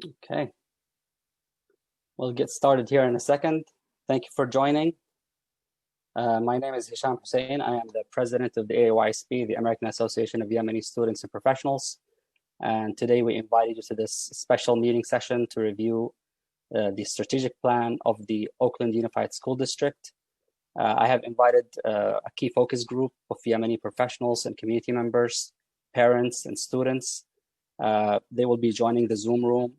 Okay, we'll get started here in a second. Thank you for joining. My name is Hisham Hussein. I am the president of the AAYSP, the American Association of Yemeni Students and Professionals. And today we invited you to this special meeting session to review the strategic plan of the Oakland Unified School District. I have invited a key focus group of Yemeni professionals and community members, parents and students. They will be joining the Zoom room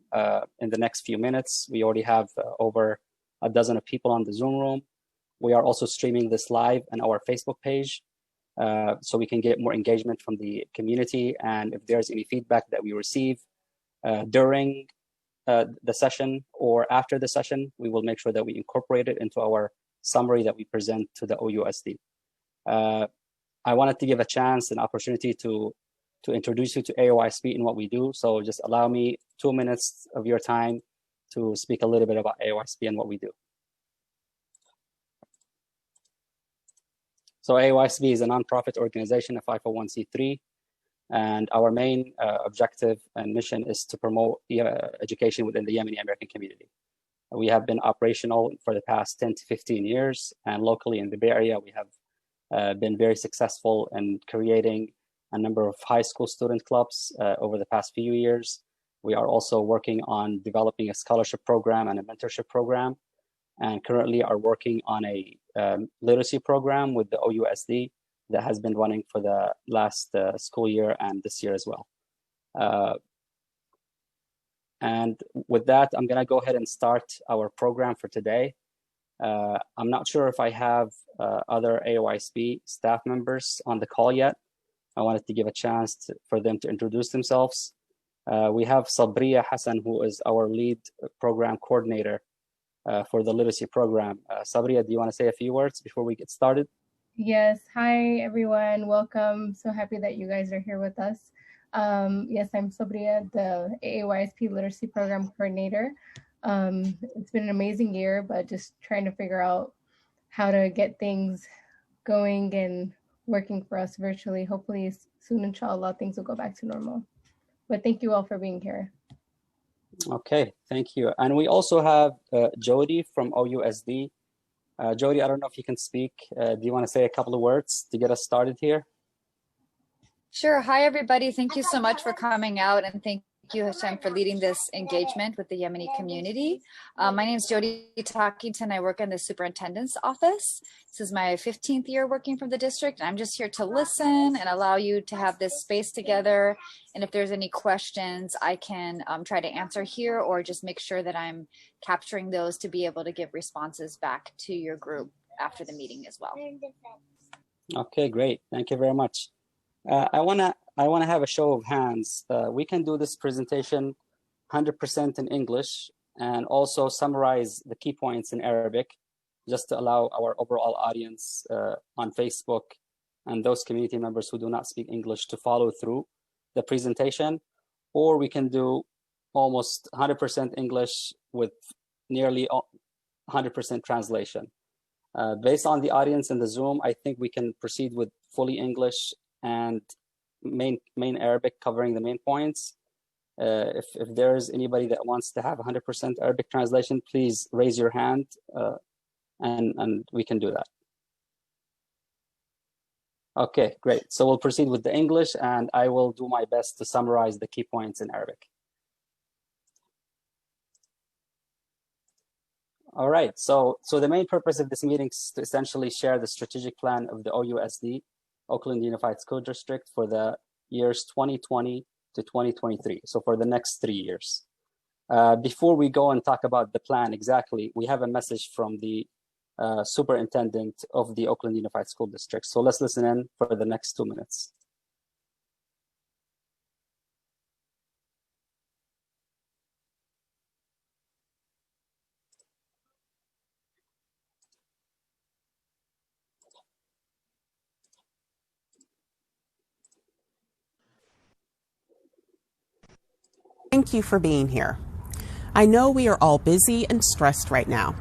in the next few minutes. We already have over a dozen of people on the Zoom room. We are also streaming this live on our Facebook page so we can get more engagement from the community. And if there's any feedback that we receive during the session or after the session, we will make sure that we incorporate it into our summary that we present to the OUSD. I wanted to give a chance, an opportunity to introduce you to AAYSP and what we do. So just allow me 2 minutes of your time to speak a little bit about AAYSP and what we do. So AAYSP is a nonprofit organization, a 501c3, and our main objective and mission is to promote education within the Yemeni American community. We have been operational for the past 10 to 15 years, and locally in the Bay Area, we have been very successful in creating a number of high school student clubs over the past few years. We are also working on developing a scholarship program and a mentorship program, and currently are working on a literacy program with the OUSD that has been running for the last school year and this year as well. And with that, I'm gonna go ahead and start our program for today. I'm not sure if I have other AAYSP staff members on the call yet. I wanted to give a chance for them to introduce themselves. We have Sabriya Hassan, who is our lead program coordinator for the literacy program. Sabriya, do you want to say a few words before we get started? Yes. Hi, everyone. Welcome. So happy that you guys are here with us. Yes, I'm Sabriya, the AAYSP Literacy Program Coordinator. It's been an amazing year, but just trying to figure out how to get things going and working for us virtually. Hopefully soon, inshallah, things will go back to normal. But thank you all for being here. Okay, thank you. And we also have Jody from OUSD. Jody, I don't know if you can speak. Do you want to say a couple of words to get us started here? Sure. Hi, everybody. Thank you so much for coming out, and thank you, Hashem, for leading this engagement with the Yemeni community. My name is Jody Talkington. I work in the superintendent's office. This is my 15th year working for the district. I'm just here to listen and allow you to have this space together. And if there's any questions, I can try to answer here or just make sure that I'm capturing those to be able to give responses back to your group after the meeting as well. Okay, great. Thank you very much. I wanna have a show of hands. We can do this presentation 100% in English and also summarize the key points in Arabic, just to allow our overall audience on Facebook and those community members who do not speak English to follow through the presentation. Or we can do almost 100% English with nearly 100% translation. Based on the audience in the Zoom, I think we can proceed with fully English and main Arabic covering the main points. If there is anybody that wants to have 100% Arabic translation, please raise your hand and we can do that. Okay, great. So we'll proceed with the English and I will do my best to summarize the key points in Arabic. All right, so the main purpose of this meeting is to essentially share the strategic plan of the OUSD, Oakland Unified School District, for the years 2020 to 2023, so for the next 3 years. Before we go and talk about the plan exactly, we have a message from the superintendent of the Oakland Unified School District. So let's listen in for the next 2 minutes. Thank you for being here. I know we are all busy and stressed right now.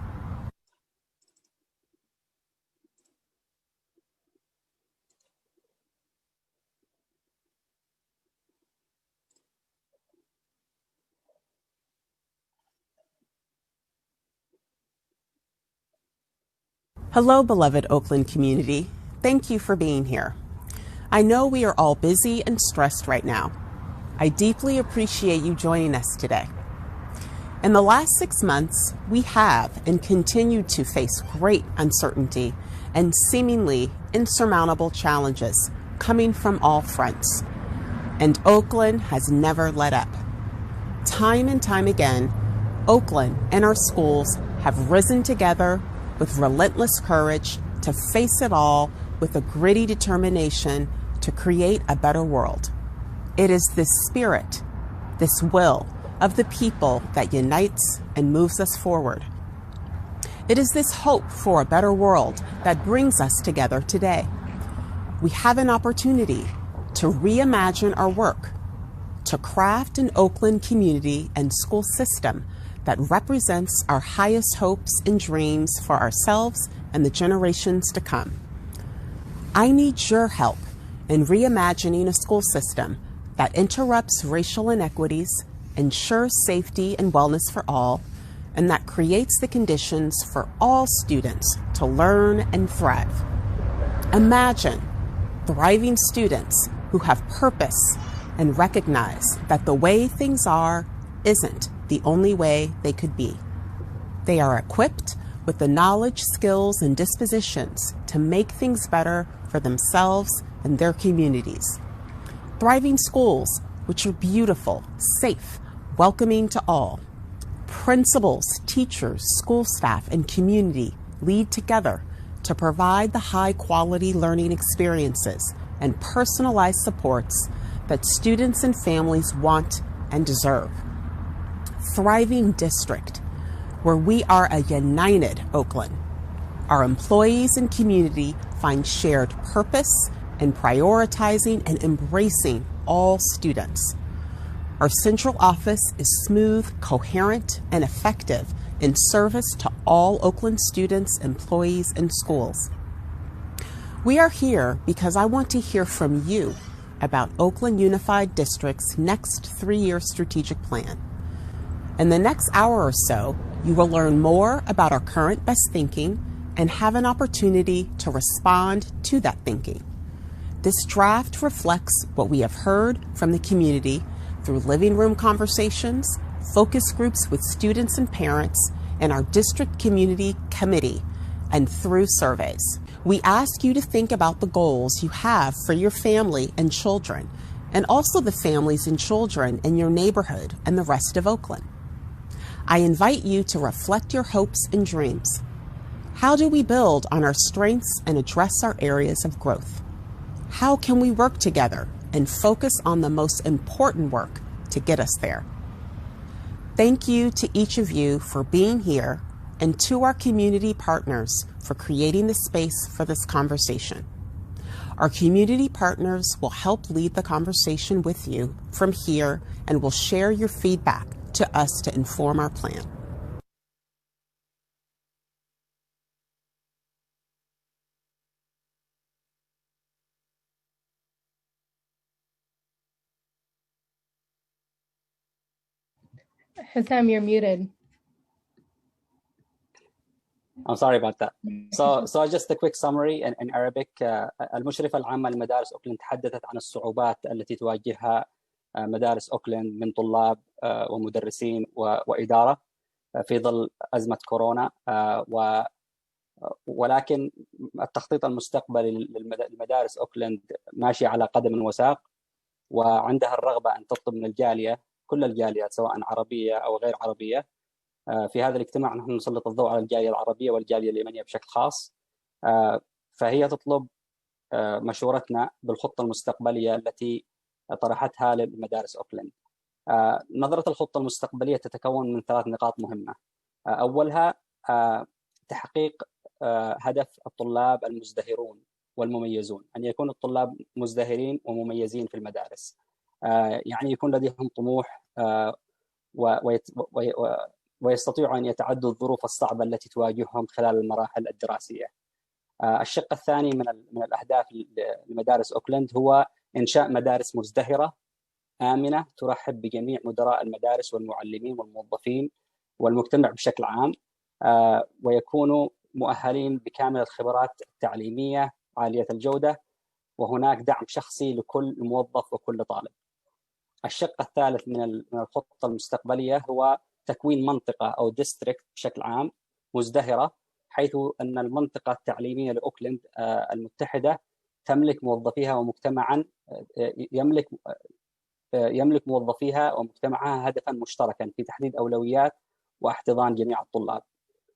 Hello, beloved Oakland community. Thank you for being here. I know we are all busy and stressed right now. I deeply appreciate you joining us today. In the last 6 months, we have and continue to face great uncertainty and seemingly insurmountable challenges coming from all fronts. And Oakland has never let up. Time and time again, Oakland and our schools have risen together with relentless courage to face it all with a gritty determination to create a better world. It is this spirit, this will of the people that unites and moves us forward. It is this hope for a better world that brings us together today. We have an opportunity to reimagine our work, to craft an Oakland community and school system that represents our highest hopes and dreams for ourselves and the generations to come. I need your help in reimagining a school system that interrupts racial inequities, ensures safety and wellness for all, and that creates the conditions for all students to learn and thrive. Imagine thriving students who have purpose and recognize that the way things are isn't the only way they could be. They are equipped with the knowledge, skills, and dispositions to make things better for themselves and their communities. Thriving schools, which are beautiful, safe, welcoming to all. Principals, teachers, school staff, and community lead together to provide the high-quality learning experiences and personalized supports that students and families want and deserve. Thriving district, where we are a united Oakland. Our employees and community find shared purpose in prioritizing and embracing all students. Our central office is smooth, coherent, and effective in service to all Oakland students, employees, and schools. We are here because I want to hear from you about Oakland Unified District's next 3-year strategic plan. In the next hour or so, you will learn more about our current best thinking and have an opportunity to respond to that thinking. This draft reflects what we have heard from the community through living room conversations, focus groups with students and parents, and our district community committee, and through surveys. We ask you to think about the goals you have for your family and children, and also the families and children in your neighborhood and the rest of Oakland. I invite you to reflect your hopes and dreams. How do we build on our strengths and address our areas of growth? How can we work together and focus on the most important work to get us there? Thank you to each of you for being here and to our community partners for creating the space for this conversation. Our community partners will help lead the conversation with you from here and will share your feedback to us to inform our plan. Hussam, you're muted. I'm sorry about that. So just a quick summary in Arabic. المشرفة العامة لمدارس أوكلند تحدثت عن الصعوبات التي تواجهها مدارس أوكلند من طلاب ومدرسين وإدارة في ظل أزمة كورونا، ولكن التخطيط المستقبلي لمدارس أوكلند ماشي على قدم وساق، وعندها الرغبة أن تطلب من الجالية، كل الجاليات سواء عربية أو غير عربية. في هذا الاجتماع نحن نسلط الضوء على الجالية العربية والجالية اليمنية بشكل خاص. فهي تطلب مشورتنا بالخطة المستقبلية التي طرحتها لمدارس أوكلند. نظرة الخطة المستقبلية تتكون من 3 نقاط مهمة. أولها تحقيق هدف الطلاب المزدهرون والمميزون، أن يكون الطلاب مزدهرين ومميزين في المدارس، يعني يكون لديهم طموح ويستطيعوا أن يتعدوا الظروف الصعبة التي تواجههم خلال المراحل الدراسية. الشق الثاني من الأهداف لمدارس أوكلند هو إنشاء مدارس مزدهرة آمنة ترحب بجميع مدراء المدارس والمعلمين والموظفين والمجتمع بشكل عام، ويكونوا مؤهلين بكامل الخبرات التعليمية عالية الجودة، وهناك دعم شخصي لكل موظف وكل طالب. الشق الثالث من الخطة المستقبلية هو تكوين منطقة أو ديستريكت بشكل عام مزدهرة، حيث أن المنطقة التعليمية لأوكلند المتحدة تملك موظفيها ومجتمعا يملك موظفيها ومجتمعها هدفا مشتركا في تحديد أولويات واحتضان جميع الطلاب.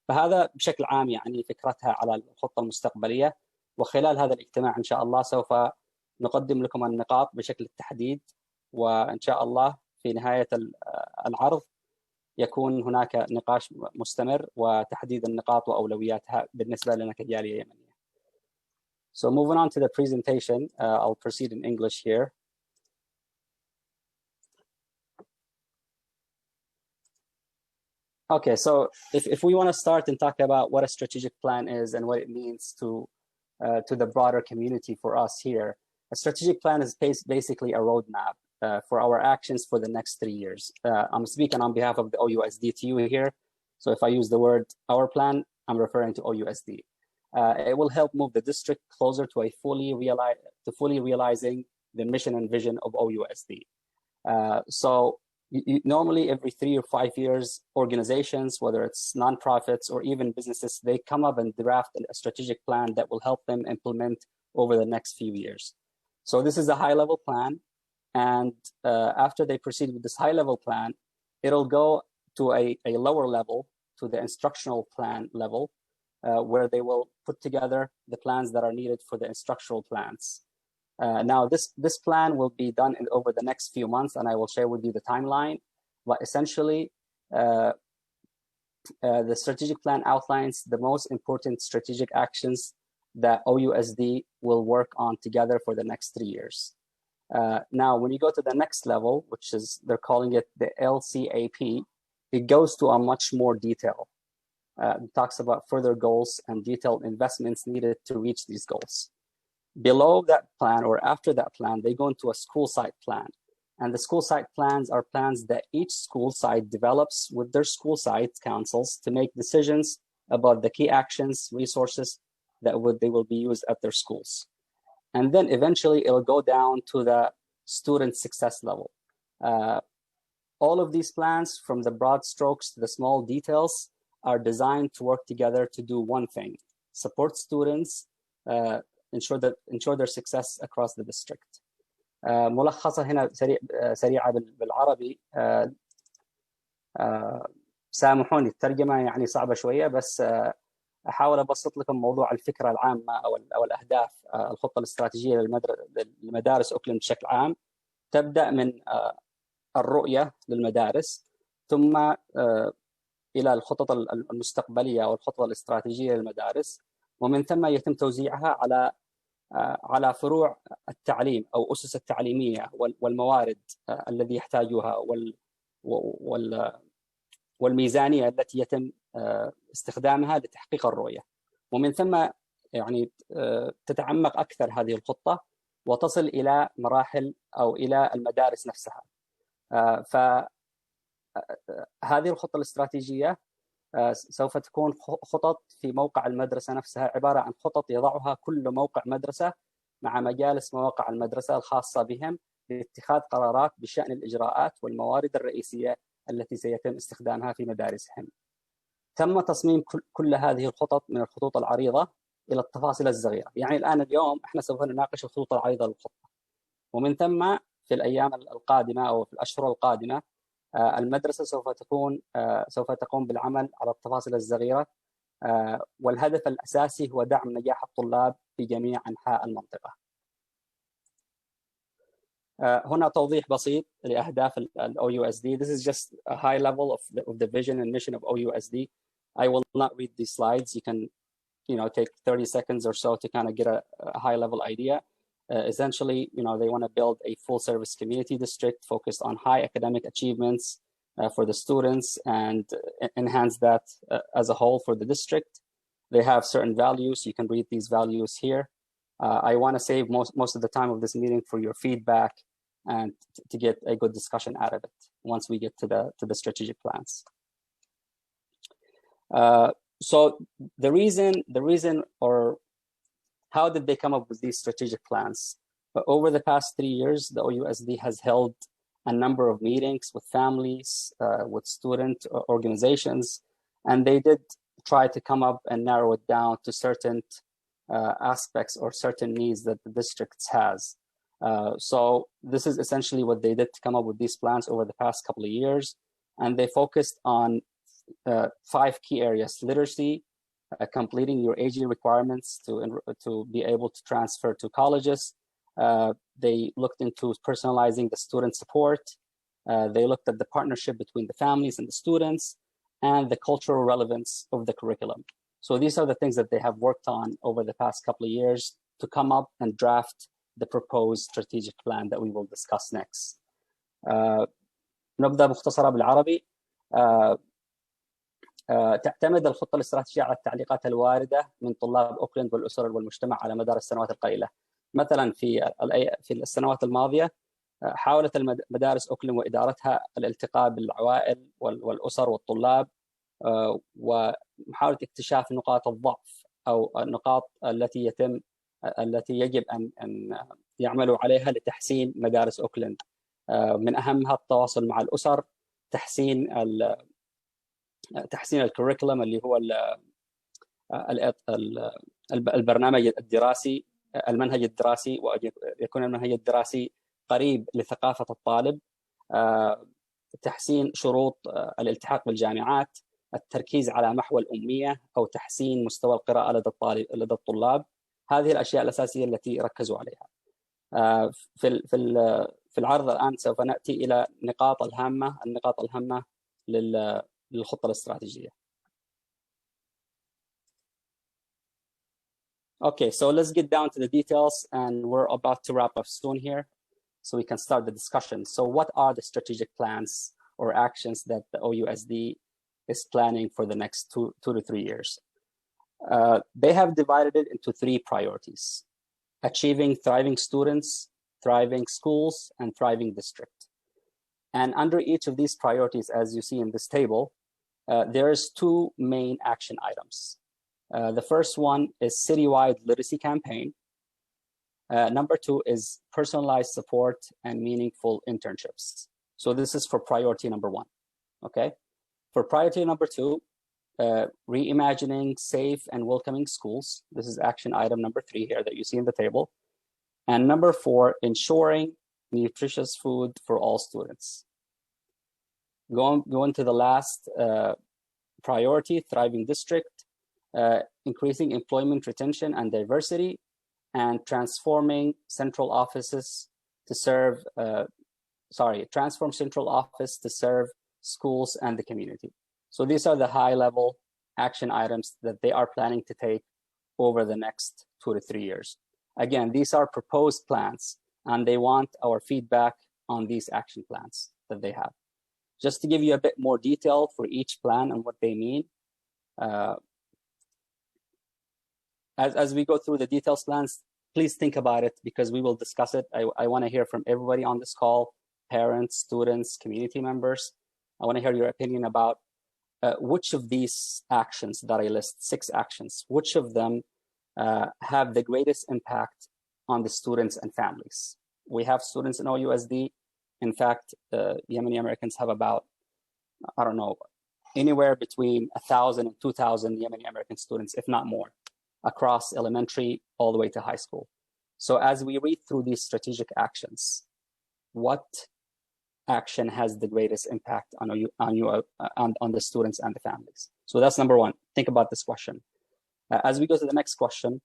فهذا بشكل عام يعني فكرتها على الخطة المستقبلية. وخلال هذا الاجتماع إن شاء الله سوف نقدم لكم النقاط بشكل التحديد، وإن شاء الله في نهاية العرض يكون هناك نقاش مستمر وتحديد النقاط وأولوياتها بالنسبة لنا كجالية يمنية. So moving on to the presentation, I'll proceed in English here. Okay, so if we want to start and talk about what a strategic plan is and what it means to the broader community for us here, a strategic plan is basically a roadmap for our actions for the next 3 years. I'm speaking on behalf of the OUSD to you here. So if I use the word our plan, I'm referring to OUSD. It will help move the district closer to fully realizing the mission and vision of OUSD. So normally every 3 or 5 years, organizations, whether it's nonprofits or even businesses, they come up and draft a strategic plan that will help them implement over the next few years. So this is a high-level plan. And after they proceed with this high-level plan, it'll go to a lower level, to the instructional plan level, where they will put together the plans that are needed for the instructional plans. Now, this plan will be done over the next few months, and I will share with you the timeline. But essentially, the strategic plan outlines the most important strategic actions that OUSD will work on together for the next 3 years. Now, when you go to the next level, which is, they're calling it the LCAP, it goes to a much more detail. It talks about further goals and detailed investments needed to reach these goals. Below that plan or after that plan, they go into a school site plan. And the school site plans are plans that each school site develops with their school site councils to make decisions about the key actions, resources that they will be used at their schools. And then eventually it'll go down to the student success level. All of these plans, from the broad strokes to the small details, are designed to work together to do one thing: support students, ensure their success across the district. ملخصة هنا سريعة بالعربي. سامحوني الترجمة يعني صعبة شوية، بس أحاول أبسط لكم موضوع الفكرة العامة أو الأهداف. الخطة الاستراتيجية للمدارس أوكلند بشكل عام تبدأ من الرؤية للمدارس، ثم إلى الخطط المستقبلية أو الخطة الاستراتيجية للمدارس، ومن ثم يتم توزيعها على فروع التعليم أو أسس التعليمية والموارد الذي يحتاجها والميزانية التي يتم استخدامها لتحقيق الرؤية. ومن ثم يعني تتعمق أكثر هذه الخطة وتصل إلى مراحل أو إلى المدارس نفسها. فهذه الخطة الاستراتيجية سوف تكون خطط في موقع المدرسة نفسها، عبارة عن خطط يضعها كل موقع مدرسة مع مجالس مواقع المدرسة الخاصة بهم لاتخاذ قرارات بشأن الإجراءات والموارد الرئيسية التي سيتم استخدامها في مدارسهم. تم تصميم كل هذه الخطط من الخطوط العريضة إلى التفاصيل الصغيرة. يعني اليوم احنا سوف نناقش الخطوط العريضة للخطة، ومن ثم في الأيام القادمة أو في الأشهر القادمة المدرسة سوف تقوم بالعمل على التفاصيل الصغيرة، والهدف الأساسي هو دعم نجاح الطلاب في جميع أنحاء المنطقة. هنا توضيح بسيط لأهداف ال OUSD. This is just a high level of the vision and mission of OUSD. I will not read these slides. You can, take 30 seconds or so to kind of get a high level idea. Essentially, they want to build a full service community district focused on high academic achievements for the students and enhance that as a whole for the district. They have certain values. You can read these values here. I want to save most of the time of this meeting for your feedback and to get a good discussion out of it once we get to the strategic plans. So the reason, or how did they come up with these strategic plans? But over the past 3 years, the OUSD has held a number of meetings with families, with student organizations, and they did try to come up and narrow it down to certain aspects or certain needs that the district has. So this is essentially what they did to come up with these plans over the past couple of years. And they focused on 5 key areas: literacy, completing your AG requirements to be able to transfer to colleges. They looked into personalizing the student support. They looked at the partnership between the families and the students, and the cultural relevance of the curriculum. So these are the things that they have worked on over the past couple of years to come up and draft the proposed strategic plan that we will discuss next. نبدأ مختصرة بالعربي. تعتمد الخطة الاستراتيجية على التعليقات الواردة من طلاب أوكلند والأسر والمجتمع على مدار السنوات القليلة. مثلا في السنوات الماضية حاولت مدارس أوكلند وإدارتها الالتقاء بالعوائل والأسر والطلاب ومحاولة اكتشاف نقاط الضعف أو النقاط التي يجب أن يعملوا عليها لتحسين مدارس أوكلند. من أهمها التواصل مع الأسر، تحسين الكوريكولم اللي هو البرنامج الدراسي، المنهج الدراسي، ويكون المنهج الدراسي قريب لثقافة الطالب، تحسين شروط الالتحاق بالجامعات، التركيز على محو الأمية أو تحسين مستوى القراءة لدى الطلاب. هذه الأشياء الأساسية التي ركزوا عليها. في العرض الآن سوف نأتي إلى النقاط الهامة للخطة الاستراتيجية. Okay, so let's get down to the details, and we're about to wrap up soon here, so we can start the discussion. So what are the strategic plans or actions that the OUSD is planning for the next two to 3 years? They have divided it into 3 priorities: achieving thriving students, thriving schools, and thriving district. And under each of these priorities, as you see in this table, there's 2 main action items. The first one is citywide literacy campaign. Number 2 is personalized support and meaningful internships. So this is for priority number 1, okay? For priority number 2, reimagining safe and welcoming schools. This is action item number 3 here that you see in the table. And number 4, ensuring nutritious food for all students. Going to the last priority, thriving district, increasing employment retention and diversity, and transform central office to serve schools and the community. So these are the high-level action items that they are planning to take over the next 2 to 3 years. Again, these are proposed plans, and they want our feedback on these action plans that they have. Just to give you a bit more detail for each plan and what they mean, as we go through the details plans, please think about it because we will discuss it. I want to hear from everybody on this call, parents, students, community members. I want to hear your opinion about which of these actions that I list, 6 actions, which of them have the greatest impact on the students and families. We have students in OUSD. In fact, Yemeni Americans have about, I don't know, anywhere between 1,000 and 2,000 Yemeni American students, if not more, across elementary all the way to high school. So as we read through these strategic actions, what action has the greatest impact on the students and the families? So that's number 1. Think about this question. As we go to the next question,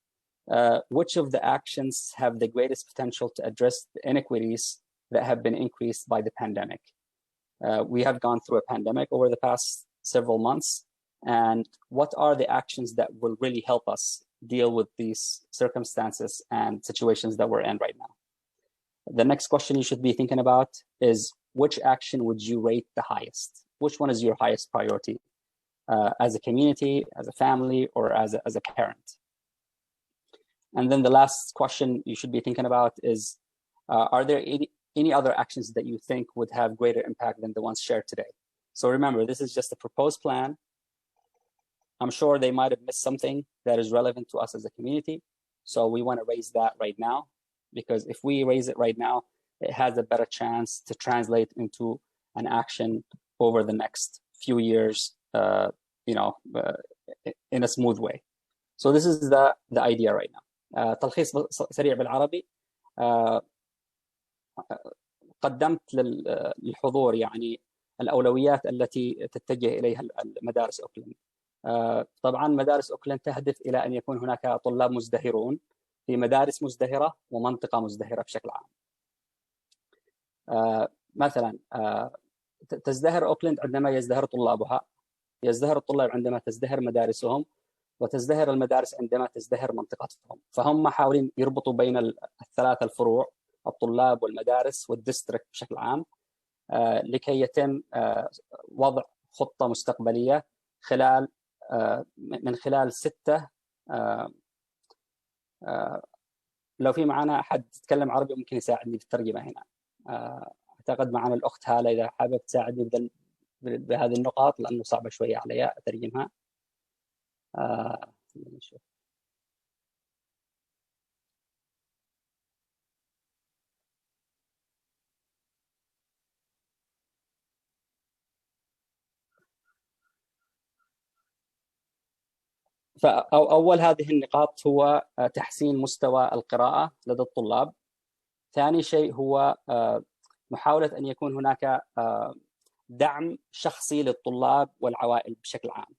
which of the actions have the greatest potential to address the inequities that have been increased by the pandemic? We have gone through a pandemic over the past several months, and what are the actions that will really help us deal with these circumstances and situations that we're in right now? The next question you should be thinking about is, which action would you rate the highest? Which one is your highest priority as a community, as a family, or as a parent? And then the last question you should be thinking about is, are there any other actions that you think would have greater impact than the ones shared today? So remember, this is just a proposed plan. I'm sure they might have missed something that is relevant to us as a community. So we want to raise that right now, because if we raise it right now, it has a better chance to translate into an action over the next few years, in a smooth way. So this is the idea right now. تلخيص سريع بالعربي. قدمت للحضور يعني الأولويات التي تتجه إليها المدارس أوكلند. طبعا مدارس أوكلند تهدف إلى أن يكون هناك طلاب مزدهرون في مدارس مزدهرة ومنطقة مزدهرة بشكل عام. مثلا تزدهر أوكلند عندما يزدهر طلابها، يزدهر الطلاب عندما تزدهر مدارسهم، وتزدهر المدارس عندما تزدهر منطقتهم. فهم محاولين يربطوا بين الثلاثة الفروع، الطلاب والمدارس والديستريكت بشكل عام، لكي يتم وضع خطة مستقبلية من خلال 6. لو في معنا أحد يتكلم عربي ممكن يساعدني بالترجمة هنا. أعتقد معنا الأخت هالة إذا حابب تساعدني بهذه النقاط، لأنه صعبة شوية علي أترجمها. نشوف. فأول هذه النقاط هو تحسين مستوى القراءة لدى الطلاب. ثاني شيء هو محاولة أن يكون هناك دعم شخصي للطلاب والعوائل بشكل عام.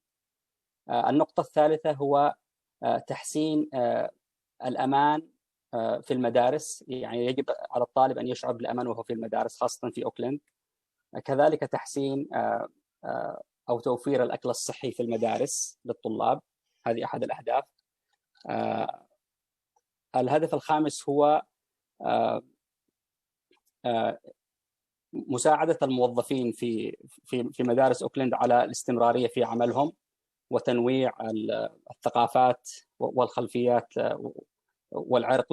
النقطة الثالثة هو تحسين الأمان في المدارس، يعني يجب على الطالب أن يشعر بالأمان وهو في المدارس خاصة في أوكلند. كذلك تحسين أو توفير الأكل الصحي في المدارس للطلاب، هذه أحد الأهداف. الهدف الخامس هو مساعدة الموظفين في مدارس أوكلند على الاستمرارية في عملهم، وتنويع الثقافات والخلفيات والعرق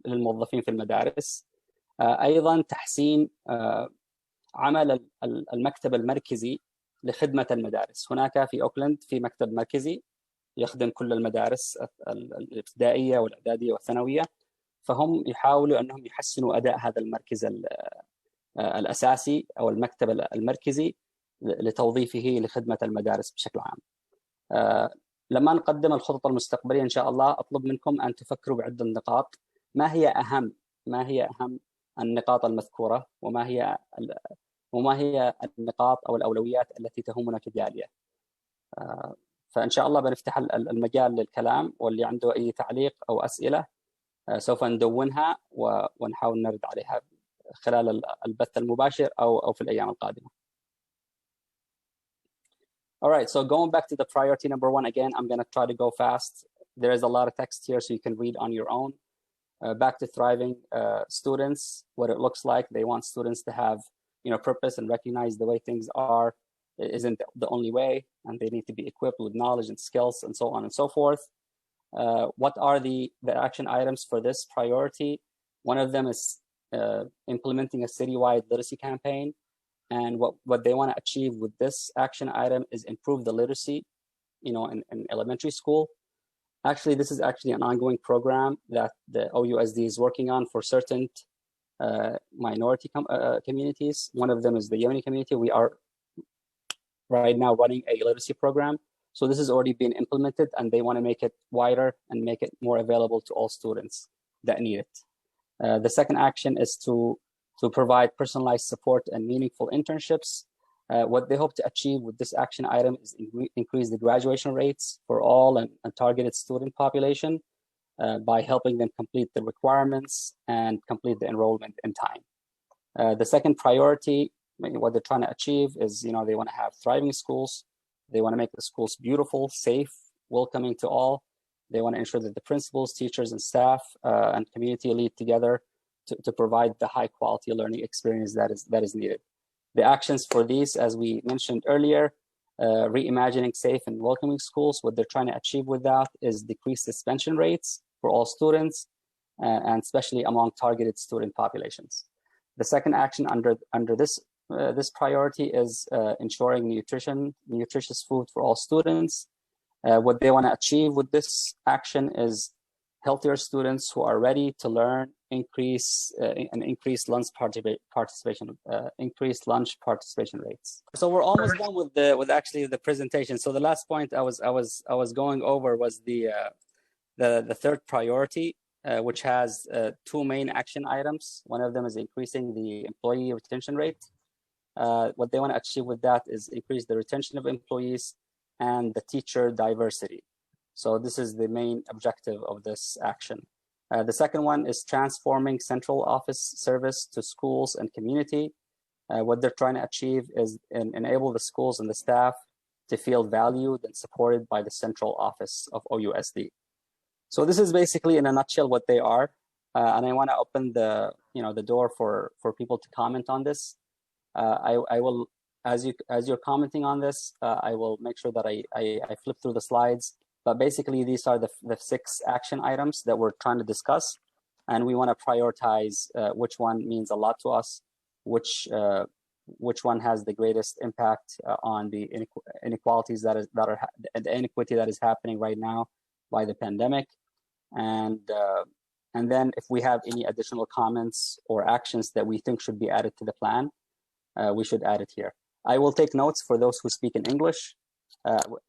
للموظفين في المدارس. أيضا تحسين عمل المكتب المركزي لخدمة المدارس. هناك في أوكلند في مكتب مركزي يخدم كل المدارس الابتدائية والإعدادية والثانوية، فهم يحاولوا أنهم يحسنوا أداء هذا المركز الأساسي أو المكتب المركزي لتوظيفه لخدمة المدارس بشكل عام. لما نقدم الخطط المستقبلية إن شاء الله أطلب منكم أن تفكروا بعدة نقاط. ما هي أهم النقاط المذكورة، وما هي النقاط أو الأولويات التي تهمنا كجالية. فإن شاء الله بنفتح المجال للكلام، واللي عنده أي تعليق أو أسئلة سوف ندونها ونحاول نرد عليها خلال البث المباشر أو في الأيام القادمة. All right, so going back to the priority number 1, again, I'm going to try to go fast. There is a lot of text here, so you can read on your own. Back to thriving students, what it looks like. They want students to have, purpose and recognize the way things are isn't the only way, and they need to be equipped with knowledge and skills and so on and so forth. What are the action items for this priority? One of them is implementing a citywide literacy campaign. And what they want to achieve with this action item is improve the literacy, in elementary school. Actually, this is actually an ongoing program that the OUSD is working on for certain minority communities. One of them is the Yemeni community. We are right now running a literacy program. So this has already been implemented, and they want to make it wider and make it more available to all students that need it. The second action is to provide personalized support and meaningful internships. What they hope to achieve with this action item is increase the graduation rates for all and targeted student population by helping them complete the requirements and complete the enrollment in time. The second priority, what they're trying to achieve is, they want to have thriving schools. They want to make the schools beautiful, safe, welcoming to all. They want to ensure that the principals, teachers, and staff and community lead together to provide the high quality learning experience that is needed. The actions for these, as we mentioned earlier, reimagining safe and welcoming schools. What they're trying to achieve with that is decrease suspension rates for all students, and especially among targeted student populations. The second action under this this priority is ensuring nutritious food for all students. What they want to achieve with this action is healthier students who are ready to learn, increased lunch participation rates. So we're almost done with actually the presentation. So the last point I was going over was the third priority, which has two main action items. One of them is increasing the employee retention rate. What they want to achieve with that is increase the retention of employees and the teacher diversity. So this is the main objective of this action. The second one is transforming central office service to schools and community. What they're trying to achieve is enable the schools and the staff to feel valued and supported by the central office of OUSD. So this is basically in a nutshell what they are. And I want to open the door for people to comment on this. I will, as you're commenting on this, I will make sure that I flip through the slides. But basically, these are the 6 action items that we're trying to discuss, and we want to prioritize which one means a lot to us, which one has the greatest impact on the inequalities the inequity that is happening right now by the pandemic, and then if we have any additional comments or actions that we think should be added to the plan, we should add it here. I will take notes for those who speak in English.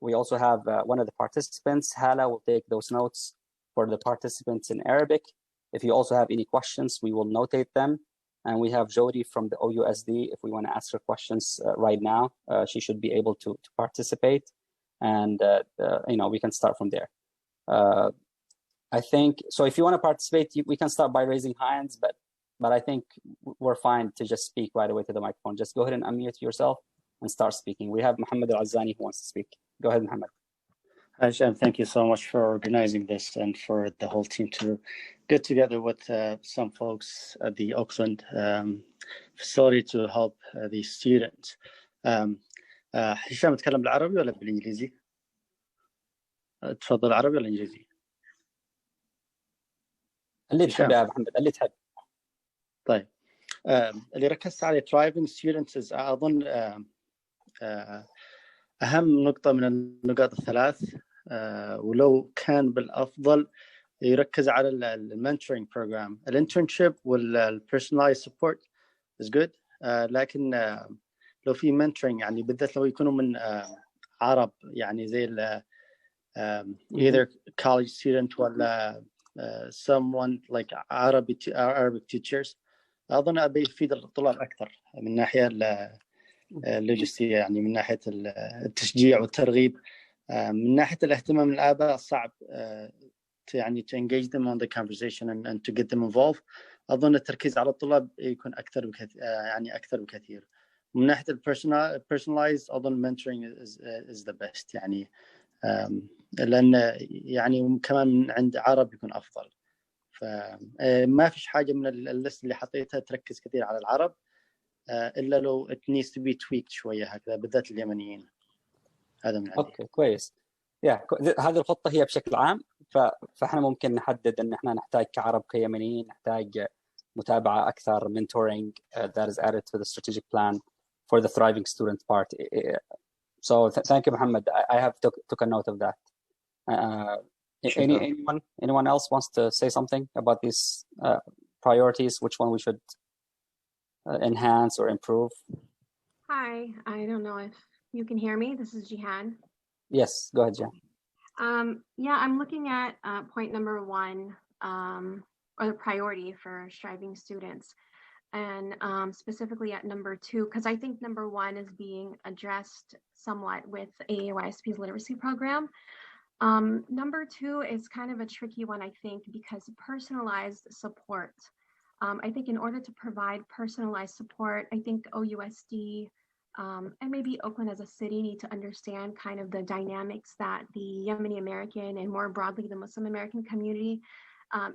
We also have one of the participants, Hala, will take those notes for the participants in Arabic. If you also have any questions, we will notate them. And we have Jody from the OUSD. If we want to ask her questions right now, she should be able to participate. And, we can start from there. I think, so if you want to participate, we can start by raising hands, but I think we're fine to just speak right away to the microphone. Just go ahead and unmute yourself and start speaking. We have Muhammad Al-Azani who wants to speak. Go ahead, Muhammad. Hi, Hisham. Thank you so much for organizing this and for the whole team to get together with some folks at the Oakland facility to help the students. هشام تتكلم بالعربي ولا بالإنجليزي؟ تفضل عربي ولا إنجليزي؟ اللي تحب يا محمد، اللي تحب. طيب اللي ركزت عليه driving students أظن أهم نقطة من النقاط الثلاث، ولو كان بالأفضل يركز على المنتورينج بروجرام. الانترنشيب والبيرسونلايز سبورت is good، لكن لو في منتورينج يعني بالذات لو يكونوا من عرب، يعني زي either college student ولا someone like Arabic teachers، أظن أبي يفيد الطلاب أكثر من ناحية اللوجستية، يعني من ناحية التشجيع والترغيب. من ناحية الاهتمام الآباء صعب يعني to engage them on the conversation and to get them involved. أظن التركيز على الطلاب يكون أكثر بكثير، يعني أكثر بكثير. من ناحية personalized أظن mentoring is the best، يعني لأن يعني كمان من عند عرب يكون أفضل. فما فيش حاجة من الليست اللي حطيتها تركز كثير على العرب، إلا لو it needs to be tweaked شوية هكذا بالذات اليمنيين. هذا من عندي. أوكي كويس. هذه الخطة هي بشكل عام، فإحنا ممكن نحدد إن إحنا نحتاج كعرب كيمنيين نحتاج متابعة أكثر mentoring that is added to the strategic plan for the thriving student part. So thank you, Muhammad. I have took a note of that. Anyone else wants to say something about these priorities? Which one we should enhance or improve? Hi, I don't know if you can hear me. This is Jihan. Yes, go ahead, Jihan. Yeah, I'm looking at point number 1, or the priority for striving students, and specifically at number 2, because I think number 1 is being addressed somewhat with AAYSP's literacy program. Number 2 is kind of a tricky one, I think, because personalized support. I think in order to provide personalized support, I think OUSD and maybe Oakland as a city need to understand kind of the dynamics that the Yemeni American and more broadly the Muslim American community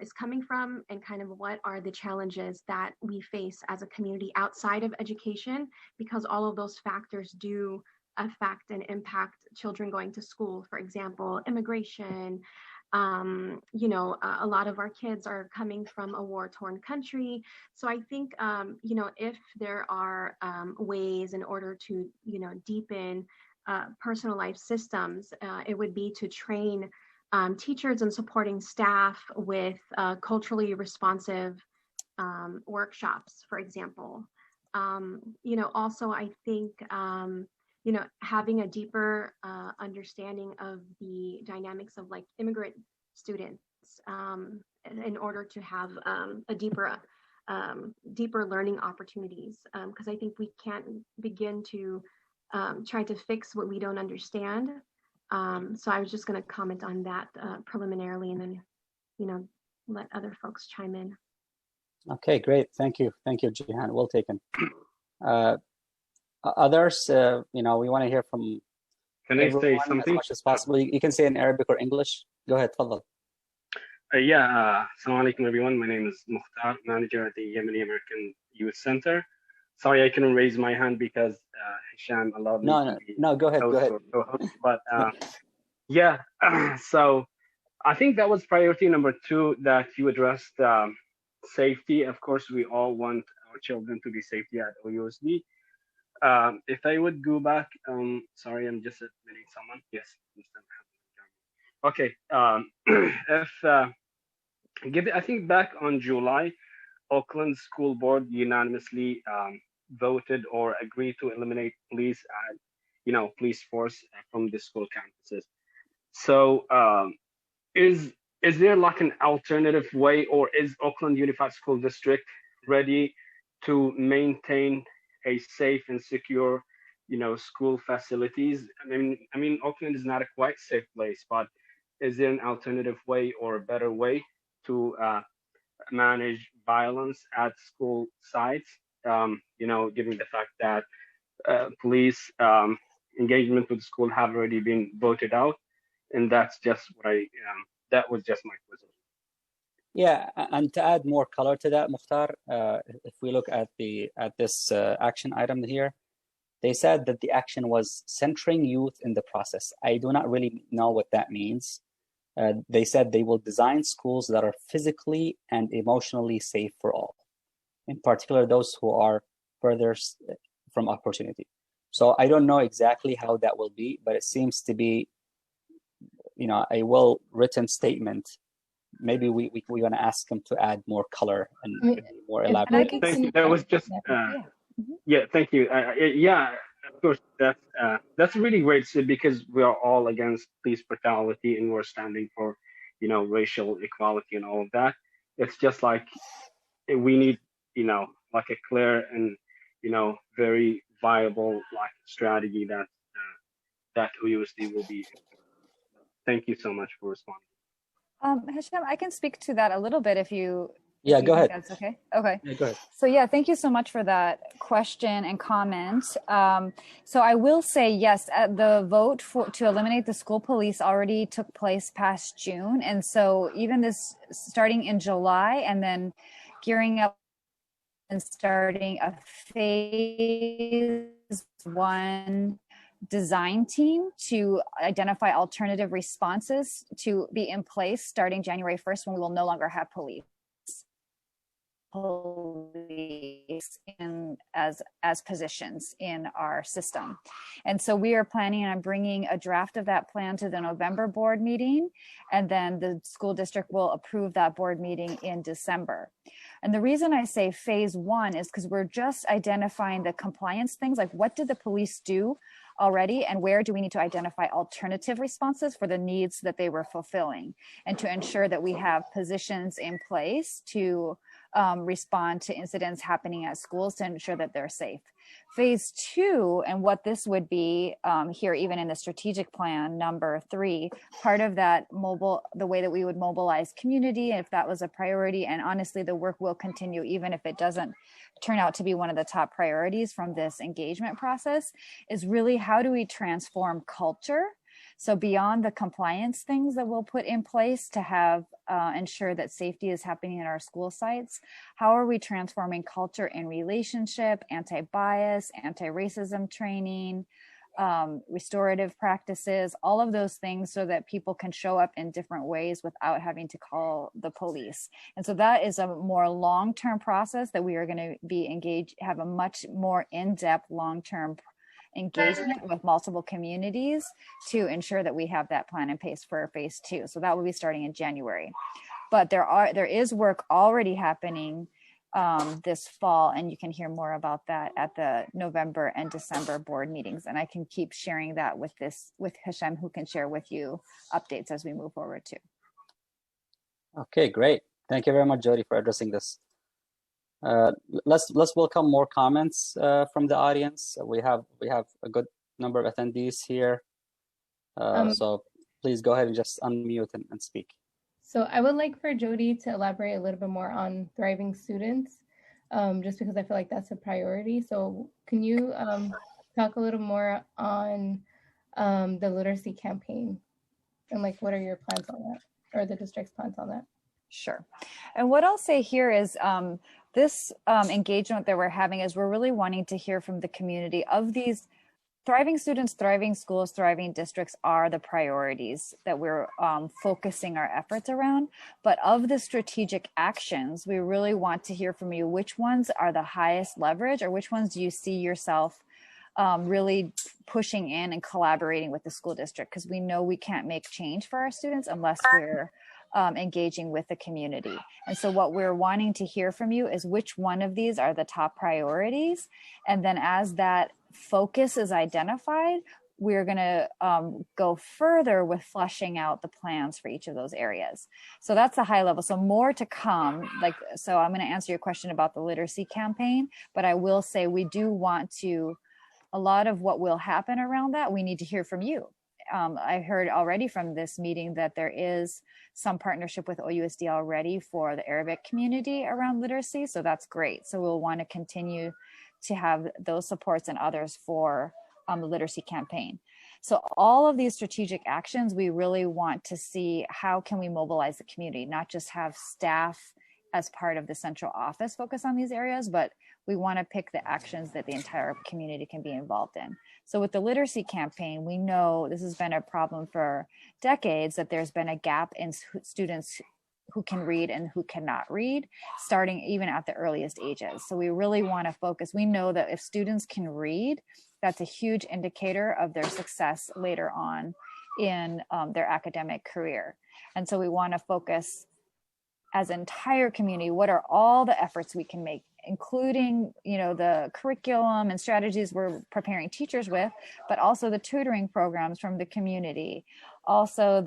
is coming from, and kind of what are the challenges that we face as a community outside of education, because all of those factors do affect and impact children going to school. For example, immigration, You know, a lot of our kids are coming from a war-torn country. So I think, you know, if there are ways in order to, you know, deepen personalized systems, it would be to train teachers and supporting staff with culturally responsive workshops, for example. You know, also I think, you know, having a deeper understanding of the dynamics of like immigrant students in order to have a deeper learning opportunities. Because I think we can't begin to try to fix what we don't understand. So I was just going to comment on that preliminarily, and then, you know, let other folks chime in. Okay, great. Thank you, Jihan. Well taken. Others, you know, we want to hear from say something? as much as possible. You can say in Arabic or English. Go ahead, تفضل. Assalamu alaikum everyone. My name is Mukhtar, manager at the Yemeni American Youth Center. Sorry, I couldn't raise my hand because Hisham allowed me to be go ahead. But so I think that was priority number 2 that you addressed. Safety. Of course, we all want our children to be safety at OUSD. If I would go back, sorry, I'm just admitting someone. Yes. Okay. I think back on July, Oakland School Board unanimously voted or agreed to eliminate police force from the school campuses. So is there like an alternative way, or is Oakland Unified School District ready to maintain a safe and secure, you know, school facilities? I mean, Oakland is not a quite safe place, but is there an alternative way or a better way to manage violence at school sites? You know, given the fact that police engagement with the school have already been voted out, and that's just what that was just my question. Yeah, and to add more color to that, Mukhtar, if we look at this action item here, they said that the action was centering youth in the process. I do not really know what that means. They said they will design schools that are physically and emotionally safe for all, in particular those who are further from opportunity. So I don't know exactly how that will be, but it seems to be, you know, a well-written statement. Maybe we want to ask them to add more color and more elaborate. Thank you. That was just thank you. Of course, that's really great, because we are all against police brutality and we're standing for, you know, racial equality and all of that. It's just like we need, you know, like a clear and, you know, very viable like strategy that OUSD will be. Thank you so much for responding. Hisham, I can speak to that a little bit if you. Yeah, go ahead. That's okay. Okay. Yeah, go ahead. So thank you so much for that question and comment. So I will say yes, the vote to eliminate the school police already took place past June, and so even this starting in July and then gearing up and starting a phase 1 design team to identify alternative responses to be in place starting January 1st, when we will no longer have police in as positions in our system. And so we are planning on bringing a draft of that plan to the November board meeting, and then the school district will approve that board meeting in December. And the reason I say phase 1 is because we're just identifying the compliance things, like what did the police do already, and where do we need to identify alternative responses for the needs that they were fulfilling, and to ensure that we have positions in place to respond to incidents happening at schools to ensure that they're safe. Phase 2, and what this would be here, even in the strategic plan number 3, part of that the way that we would mobilize community, if that was a priority, and honestly, the work will continue even if it doesn't turn out to be one of the top priorities from this engagement process, is really how do we transform culture? So beyond the compliance things that we'll put in place to have ensure that safety is happening at our school sites, how are we transforming culture in relationship, anti-bias, anti-racism training, restorative practices, all of those things, so that people can show up in different ways without having to call the police. And so that is a more long-term process that we are going to be engaged, have a much more in-depth long-term engagement with multiple communities to ensure that we have that plan in place for phase 2. So that will be starting in January. But there is work already happening this fall, and you can hear more about that at the November and December board meetings. And I can keep sharing that with Hisham, who can share with you updates as we move forward too. Okay, great. Thank you very much, Jody, for addressing this. Let's welcome more comments from the audience. We have a good number of attendees here. So please go ahead and just unmute and speak. So I would like for Jody to elaborate a little bit more on thriving students, just because I feel like that's a priority. So can you talk a little more on the literacy campaign, and like what are your plans on that, or the district's plans on that? Sure. And what I'll say here is this engagement that we're having is we're really wanting to hear from the community of these thriving students, thriving schools, thriving districts are the priorities that we're focusing our efforts around. But of the strategic actions, we really want to hear from you which ones are the highest leverage, or which ones do you see yourself really pushing in and collaborating with the school district, because we know we can't make change for our students unless we're engaging with the community. And so what we're wanting to hear from you is which one of these are the top priorities. And then as that focus is identified, we're going to go further with fleshing out the plans for each of those areas. So that's the high level. So more to come. So I'm going to answer your question about the literacy campaign, but I will say we do want to, a lot of what will happen around that, we need to hear from you. I heard already from this meeting that there is some partnership with OUSD already for the Arabic community around literacy. So that's great. So we'll want to continue to have those supports and others for the literacy campaign. So all of these strategic actions, we really want to see how can we mobilize the community, not just have staff as part of the central office focus on these areas, but we want to pick the actions that the entire community can be involved in. So with the literacy campaign, we know this has been a problem for decades, that there's been a gap in students who can read and who cannot read, starting even at the earliest ages. So we really want to focus. We know that if students can read, that's a huge indicator of their success later on in their academic career. And so we want to focus as an entire community, what are all the efforts we can make, including, the curriculum and strategies we're preparing teachers with, but also the tutoring programs from the community, also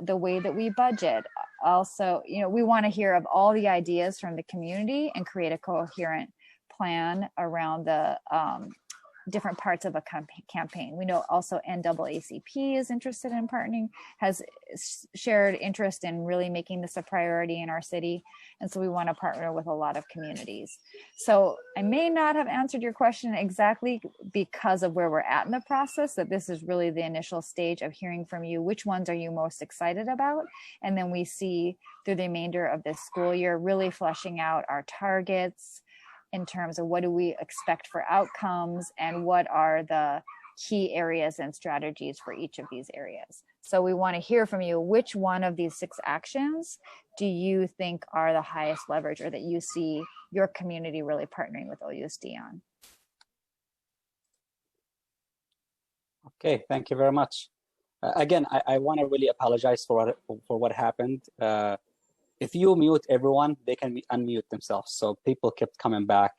the way that we budget. Also, we want to hear of all the ideas from the community and create a coherent plan around the different parts of a campaign. We know also NAAYSP is interested in partnering, has shared interest in really making this a priority in our city. And so we want to partner with a lot of communities. So I may not have answered your question exactly because of where we're at in the process, that this is really the initial stage of hearing from you, which ones are you most excited about? And then we see through the remainder of this school year, really fleshing out our targets, in terms of what do we expect for outcomes and what are the key areas and strategies for each of these areas. So we want to hear from you, which one of these 6 actions do you think are the highest leverage, or that you see your community really partnering with OUSD on? Okay, thank you very much. Again, I want to really apologize for what happened. If you mute everyone, they can unmute themselves. So people kept coming back.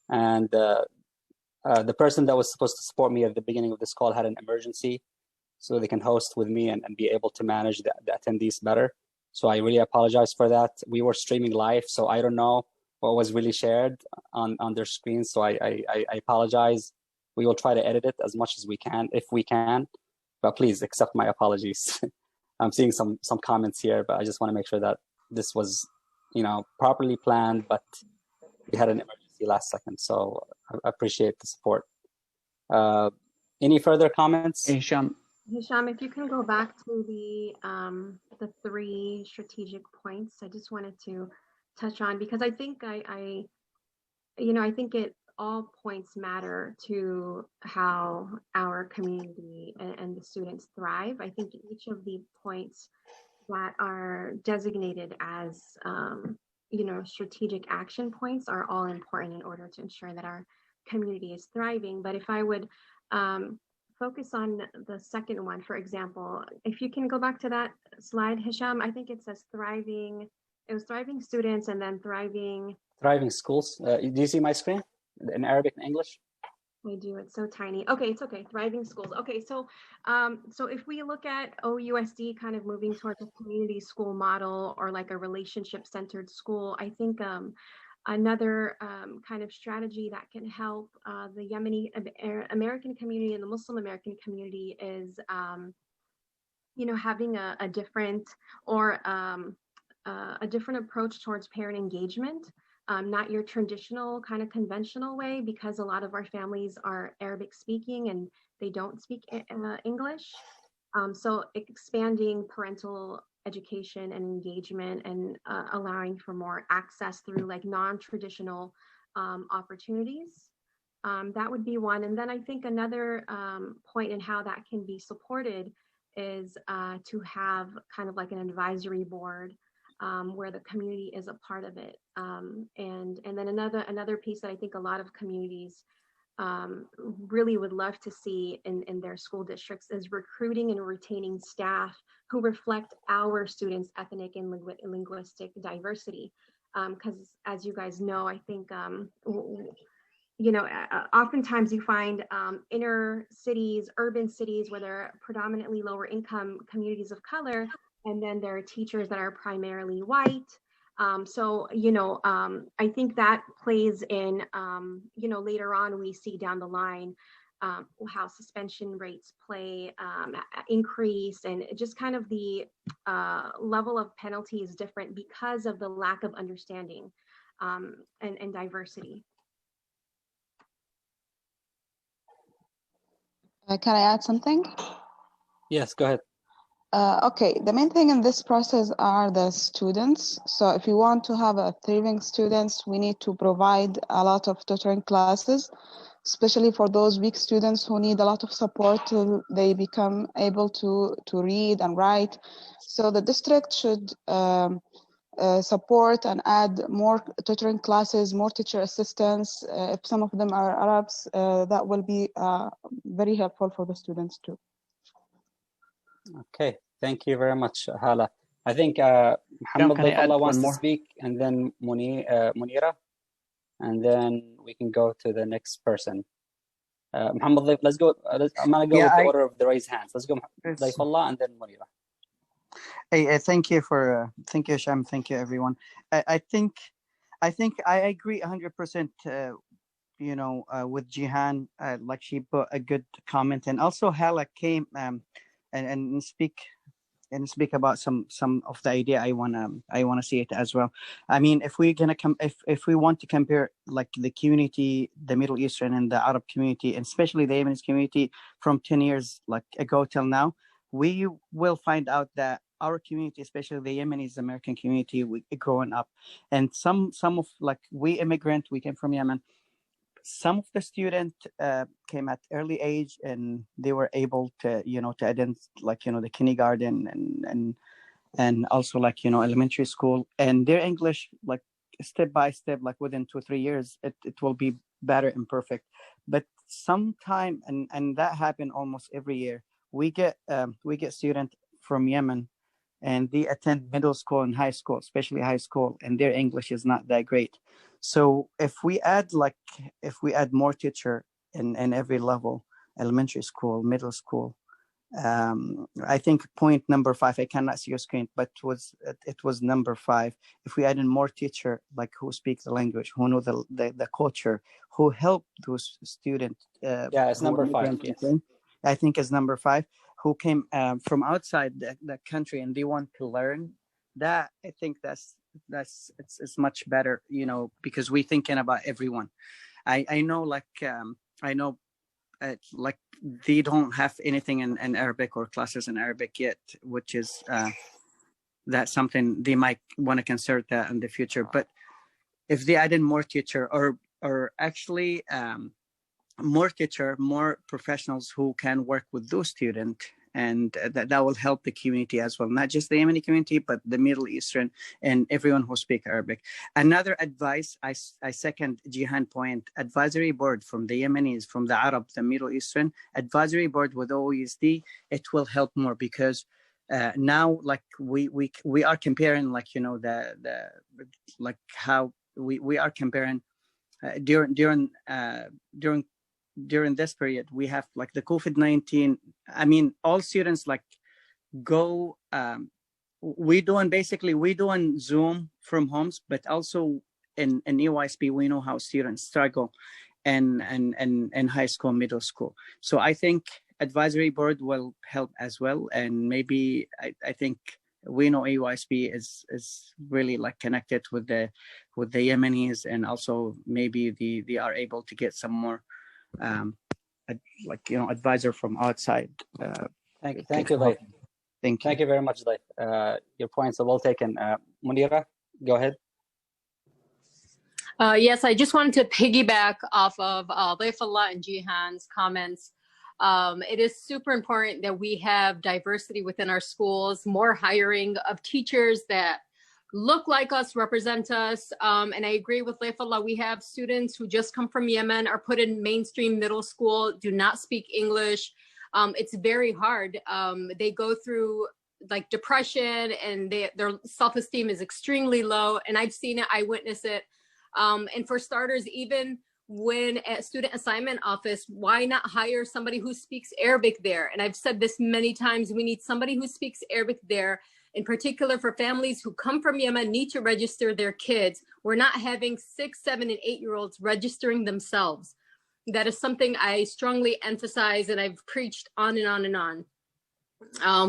And the person that was supposed to support me at the beginning of this call had an emergency, so they can host with me and be able to manage the attendees better. So I really apologize for that. We were streaming live, so I don't know what was really shared on their screens. So I apologize. We will try to edit it as much as we can, if we can. But please accept my apologies. I'm seeing some comments here, but I just want to make sure that this was, properly planned, but we had an emergency last second. So I appreciate the support. Any further comments? Hisham, if you can go back to the 3 strategic points, I just wanted to touch on, because I think I think it all points matter to how our community and the students thrive. I think each of the points that are designated as strategic action points are all important in order to ensure that our community is thriving. But if I would focus on the second one, for example, if you can go back to that slide, Hisham, I think it says thriving. It was thriving students and then thriving schools. Do you see my screen in Arabic and English? I do. It's so tiny. Okay, it's okay. Thriving schools. Okay, so if we look at OUSD kind of moving towards a community school model or like a relationship-centered school, I think another kind of strategy that can help the Yemeni American community and the Muslim American community is, having a different or a different approach towards parent engagement. Not your traditional kind of conventional way, because a lot of our families are Arabic speaking and they don't speak English. So expanding parental education and engagement and allowing for more access through like non-traditional opportunities. That would be one. And then I think another point in how that can be supported is to have kind of like an advisory board where the community is a part of it. And then another piece that I think a lot of communities really would love to see in their school districts is recruiting and retaining staff who reflect our students' ethnic and linguistic diversity. Because as you guys know, I think, oftentimes you find inner cities, urban cities where there are predominantly lower income communities of color, and then there are teachers that are primarily white. I think that plays in, later on we see down the line how suspension rates increase, and just kind of the level of penalty is different because of the lack of understanding and diversity. Can I add something? Yes, go ahead. Okay, the main thing in this process are the students. So if you want to have a thriving students, we need to provide a lot of tutoring classes, especially for those weak students who need a lot of support till they become able to read and write. So the district should support and add more tutoring classes, more teacher assistants. If some of them are Arabs, that will be very helpful for the students too. Okay, thank you very much, Hala. I think Muhammad Dayfullah wants to speak, and then Munira, and then we can go to the next person. Muhammad, let's go. I'm gonna go with the order of the raised hands. Let's go Dayfullah and then Munira. Hey, thank you, Sham. Thank you, everyone. I think I agree 100%. With Jihan, like she put a good comment, and also Hala came and speak about some of the idea. I wanna see it as well. I mean, if we want to compare like the community, the Middle Eastern and the Arab community, and especially the Yemenis community from 10 years like ago till now, we will find out that our community, especially the Yemenis American community, we growing up, and some of like we immigrant, we came from Yemen. Some of the students came at early age, and they were able to to attend the kindergarten and also elementary school, and their English like step by step, like within 2-3 years, it will be better and perfect. But sometime, and that happened almost every year, we get students from Yemen, and they attend middle school and high school, especially high school, and their English is not that great. So if we add more teacher in every level, elementary school, middle school, I think point number 5, I cannot see your screen, but it was number 5. If we add in more teacher, like who speak the language, who know the culture, who help those students. It's number 5. Yes. I think it's number 5. Who came from outside the country and they want to learn. That I think it's much better, because we're thinking about everyone. I know they don't have anything in Arabic or classes in Arabic yet, which is that's something they might want to consider that in the future. But if they add in more teacher, or actually more teacher, more professionals who can work with those students, and that will help the community as well, not just the Yemeni community, but the Middle Eastern and everyone who speak Arabic. Another advice, I second Jihan point, advisory board from the Yemenis, from the Arab, the Middle Eastern, advisory board with OUSD, it will help more, because now, like we are comparing, like, you know, the like how we are comparing during this period, we have like the COVID-19. I mean, all students like go, we doing Zoom from homes, but also in AAYSP, we know how students struggle in high school, middle school. So I think advisory board will help as well. And maybe I think we know AAYSP is really like connected with the Yemenis, and also maybe they are able to get some more like, you know, advisor from outside. Thank you, Laith. Thank you very much, Laith. Your points are well taken. Munira, go ahead. Yes, I just wanted to piggyback off of Laifullah and Jihan's comments. It is super important that we have diversity within our schools, more hiring of teachers that look like us, represent us. And I agree with Laifullah. We have students who just come from Yemen, are put in mainstream middle school, do not speak English. It's very hard. They go through like depression, and their self-esteem is extremely low. And I've seen it, I witness it. And for starters, even when at student assignment office, why not hire somebody who speaks Arabic there? And I've said this many times, we need somebody who speaks Arabic there. In particular, for families who come from Yemen, need to register their kids. We're not having 6, 7, and 8-year-olds registering themselves. That is something I strongly emphasize, and I've preached on and on and on.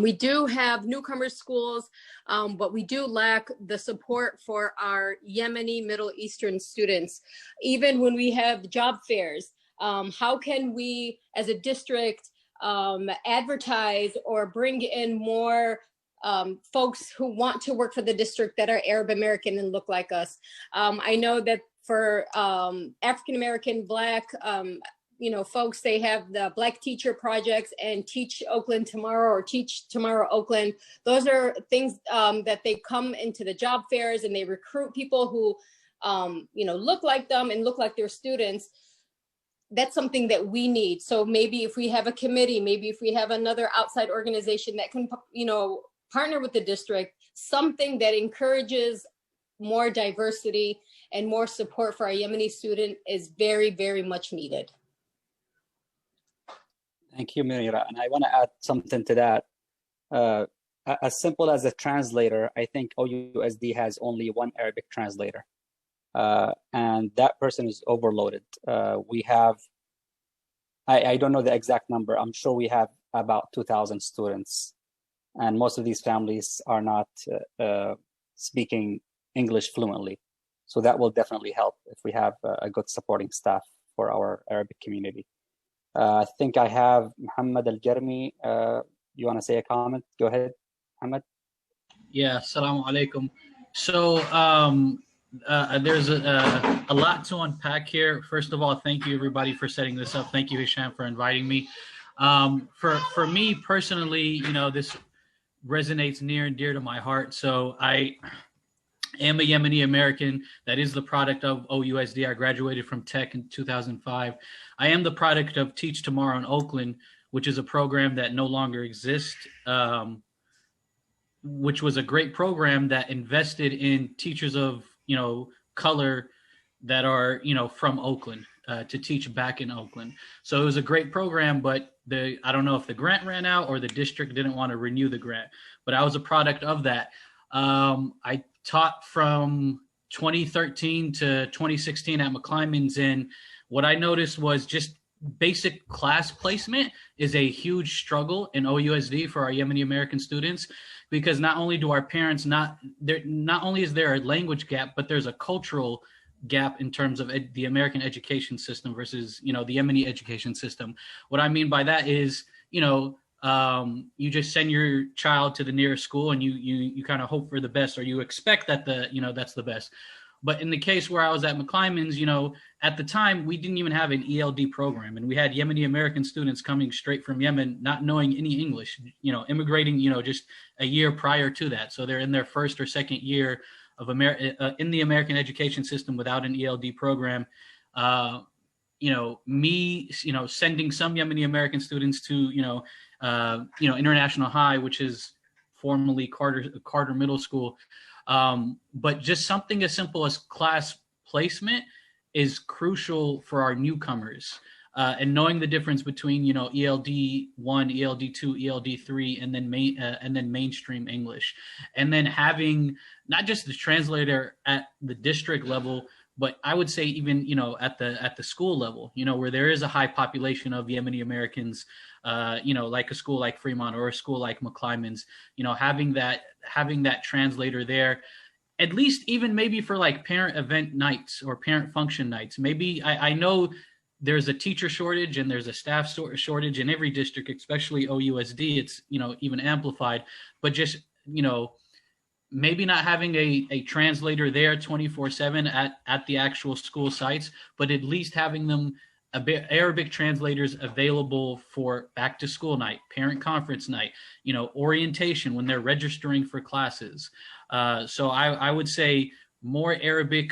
We do have newcomer schools, but we do lack the support for our Yemeni Middle Eastern students. Even when we have job fairs, how can we as a district advertise or bring in more folks who want to work for the district that are Arab American and look like us? I know that for African American, Black, you know, folks, they have the Black Teacher Projects and Teach Oakland Tomorrow or Teach Tomorrow Oakland. Those are things that they come into the job fairs and they recruit people who, you know, look like them and look like their students. That's something that we need. So maybe if we have a committee, maybe if we have another outside organization that can, you know, partner with the district, something that encourages more diversity and more support for our Yemeni student is very, very much needed. Thank you, Munira. And I want to add something to that. As simple as a translator, I think OUSD has only one Arabic translator. And that person is overloaded. We have, I don't know the exact number. I'm sure we have about 2,000 students. And most of these families are not speaking English fluently. So that will definitely help if we have a good supporting staff for our Arabic community. I think I have Muhammad Al-Jarmi. You want to say a comment? Go ahead, Muhammad. Yeah, assalamu alaikum. So there's a lot to unpack here. First of all, thank you everybody for setting this up. Thank you, Hisham, for inviting me. For me personally, you know, this resonates near and dear to my heart. So I am a Yemeni American that is the product of OUSD. I graduated from Tech in 2005. I am the product of Teach Tomorrow in Oakland, which is a program that no longer exists, which was a great program that invested in teachers of, you know, color that are, you know, from Oakland to teach back in Oakland. So it was a great program, but I don't know if the grant ran out or the district didn't want to renew the grant, but I was a product of that. I taught from 2013 to 2016 at McClymonds, and what I noticed was just basic class placement is a huge struggle in OUSD for our Yemeni American students, because not only do our parents not only is there a language gap, but there's a cultural gap in terms of the American education system versus, you know, the Yemeni education system. What I mean by that is, you know, you just send your child to the nearest school and you kind of hope for the best, or you expect that that's the best. But in the case where I was at McClymonds, you know, at the time we didn't even have an ELD program, and we had Yemeni American students coming straight from Yemen, not knowing any English, you know, immigrating, you know, just a year prior to that. So they're in their first or second year of in the American education system without an ELD program. You know, me, you know, sending some Yemeni American students to, International High, which is formerly Carter Middle School. But just something as simple as class placement is crucial for our newcomers. And knowing the difference between, you know, ELD 1, ELD 2, ELD 3, and then mainstream English, and then having not just the translator at the district level, but I would say even, you know, at the school level, you know, where there is a high population of Yemeni Americans, you know, like a school like Fremont or a school like McClymonds, you know, having that translator there, at least even maybe for like parent event nights or parent function nights. Maybe I know there's a teacher shortage and there's a staff shortage in every district, especially OUSD. It's, you know, even amplified, but just, you know, maybe not having a translator there 24/7 at the actual school sites, but at least having them Arabic translators available for back to school night, parent conference night, you know, orientation when they're registering for classes. So I would say more Arabic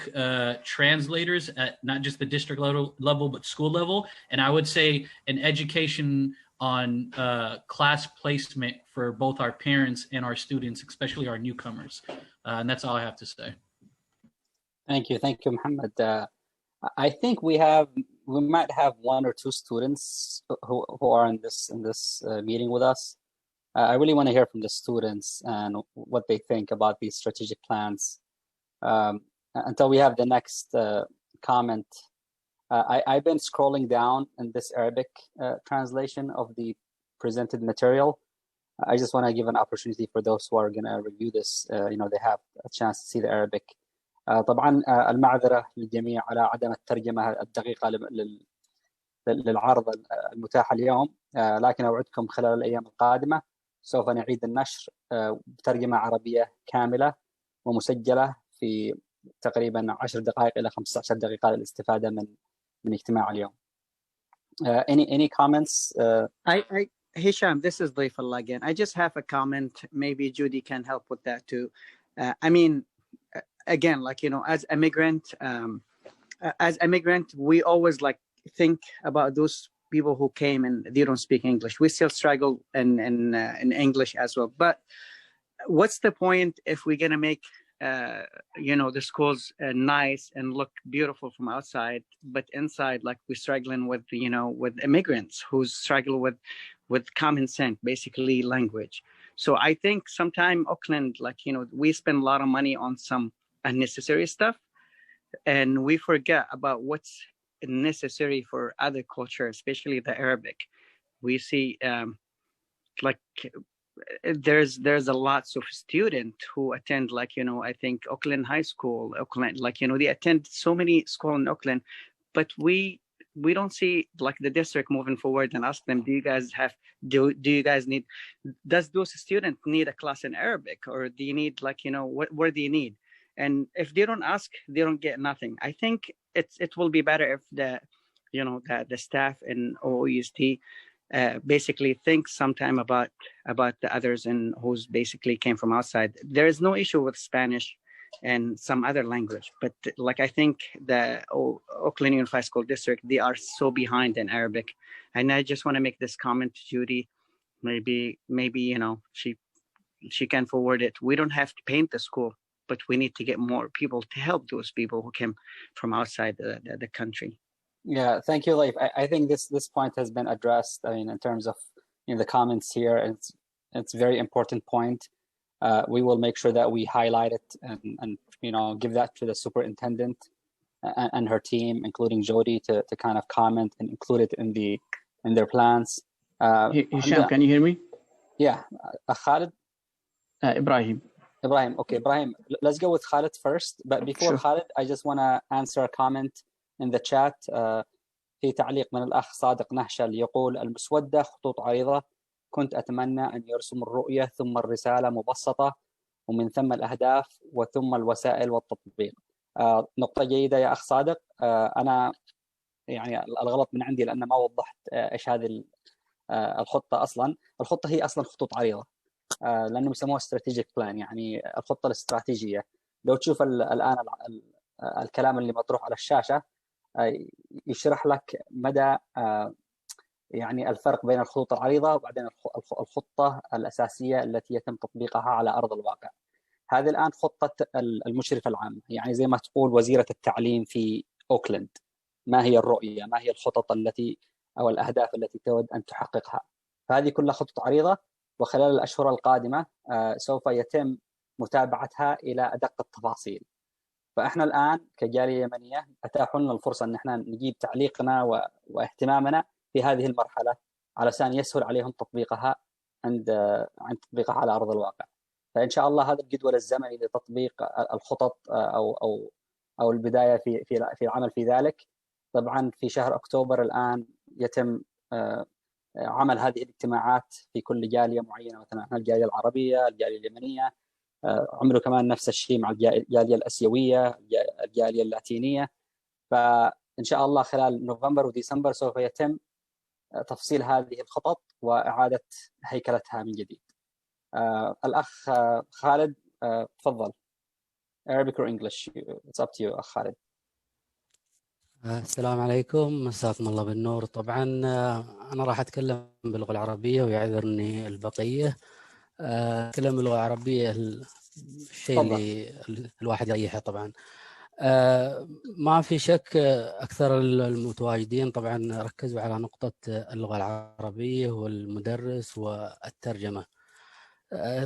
translators at not just the district level, but school level. And I would say an education on class placement for both our parents and our students, especially our newcomers. And that's all I have to say. Thank you, Muhammad. I think we might have one or two students who are in this meeting with us. I really want to hear from the students and what they think about these strategic plans. Until we have the next comment, I've been scrolling down in this Arabic translation of the presented material. I just want to give an opportunity for those who are going to review this, you know, they have a chance to see the Arabic. طبعا المعذرة للجميع على عدم الترجمة الدقيقة للعرض المتاح اليوم، لكن أوعدكم خلال الأيام القادمة سوف نعيد النشر بترجمة عربية كاملة ومسجلة في تقريبا 10 دقائق إلى 15 دقيقة للاستفادة من اجتماع اليوم. Any comments? Hisham, this is Dayfullah again. I just have a comment. Maybe Judy can help with that too. I mean, again, like, you know, as immigrant, we always like think about those people who came and they don't speak English. We still struggle in English as well. But what's the point if we're gonna make you know, the schools nice and look beautiful from outside, but inside, like, we're struggling with, you know, with immigrants who struggle with common sense, basically language. So I think sometime Oakland, like, you know, we spend a lot of money on some unnecessary stuff, and we forget about what's necessary for other culture, especially the Arabic. We see like there's a lots of students who attend, like, you know, I think Oakland High School, Oakland, like, you know, they attend so many schools in Oakland, but we don't see like the district moving forward and ask them, do you guys need, does those students need a class in Arabic, or do you need, like, you know, where do you need? And if they don't ask, they don't get nothing. I think it will be better if the staff in OUSD basically think sometime about the others and who's basically came from outside. There is no issue with Spanish and some other language, but like, I think the Oakland Unified School District, they are so behind in Arabic. And I just want to make this comment to Judy. Maybe, you know, she can forward it. We don't have to paint the school, but we need to get more people to help those people who came from outside the country. Yeah, thank you, Leif. I think this point has been addressed. I mean, in terms of, you know, the comments here, it's a very important point. We will make sure that we highlight it and you know, give that to the superintendent and her team, including Jody, to kind of comment and include it in their plans. Hisham, can you hear me? Yeah, Khalid. Ibrahim. Okay, Ibrahim. Let's go with Khalid first. But before sure. Khalid, I just want to answer a comment in the chat. في تعليق من الأخ صادق نهشل يقول: المسودة خطوط عريضة، كنت أتمنى أن يرسم الرؤية ثم الرسالة مبسطة ومن ثم الأهداف وثم الوسائل والتطبيق. نقطة جيدة يا أخ صادق. أنا يعني الغلط من عندي لأن ما وضحت إيش هذه الخطة أصلا. الخطة هي أصلا خطوط عريضة، لأنه يسموها استراتيجيك بلان، يعني الخطة الاستراتيجية. لو تشوف الآن الكلام اللي مطروح على الشاشة يشرح لك مدى يعني الفرق بين الخطوط العريضة وبعدين الخطة الأساسية التي يتم تطبيقها على أرض الواقع. هذه الآن خطة المشرف العام، يعني زي ما تقول وزيرة التعليم في أوكلند. ما هي الرؤية؟ ما هي الخطط التي أو الأهداف التي تود أن تحققها؟ فهذه كلها خطط عريضة، وخلال الأشهر القادمة سوف يتم متابعتها إلى أدق التفاصيل. فإحنا الآن كجالية يمنية أتاحوا لنا الفرصة أن احنا نجيب تعليقنا واهتمامنا في هذه المرحلة على أساس يسهل عليهم تطبيقها عند تطبيقها على أرض الواقع. فإن شاء الله هذا الجدول الزمني لتطبيق الخطط أو البداية في العمل في ذلك. طبعا في شهر أكتوبر الآن يتم عمل هذه الاجتماعات في كل جالية معينة، مثلا احنا الجالية العربية، الجالية اليمنية، عملوا كمان نفس الشيء مع الجالية الأسيوية، الجالية اللاتينية. فإن شاء الله خلال نوفمبر وديسمبر سوف يتم تفصيل هذه الخطط وإعادة هيكلتها من جديد. الأخ خالد تفضل. Arabic or English? It's up to you أخ خالد. السلام عليكم، مساكم الله بالنور. طبعا أنا راح أتكلم باللغة العربية ويعذرني البقية. أتكلم باللغة العربية الشيء اللي الواحد يريحه. طبعا ما في شك أكثر المتواجدين طبعا ركزوا على نقطة اللغة العربية والمدرس والترجمة.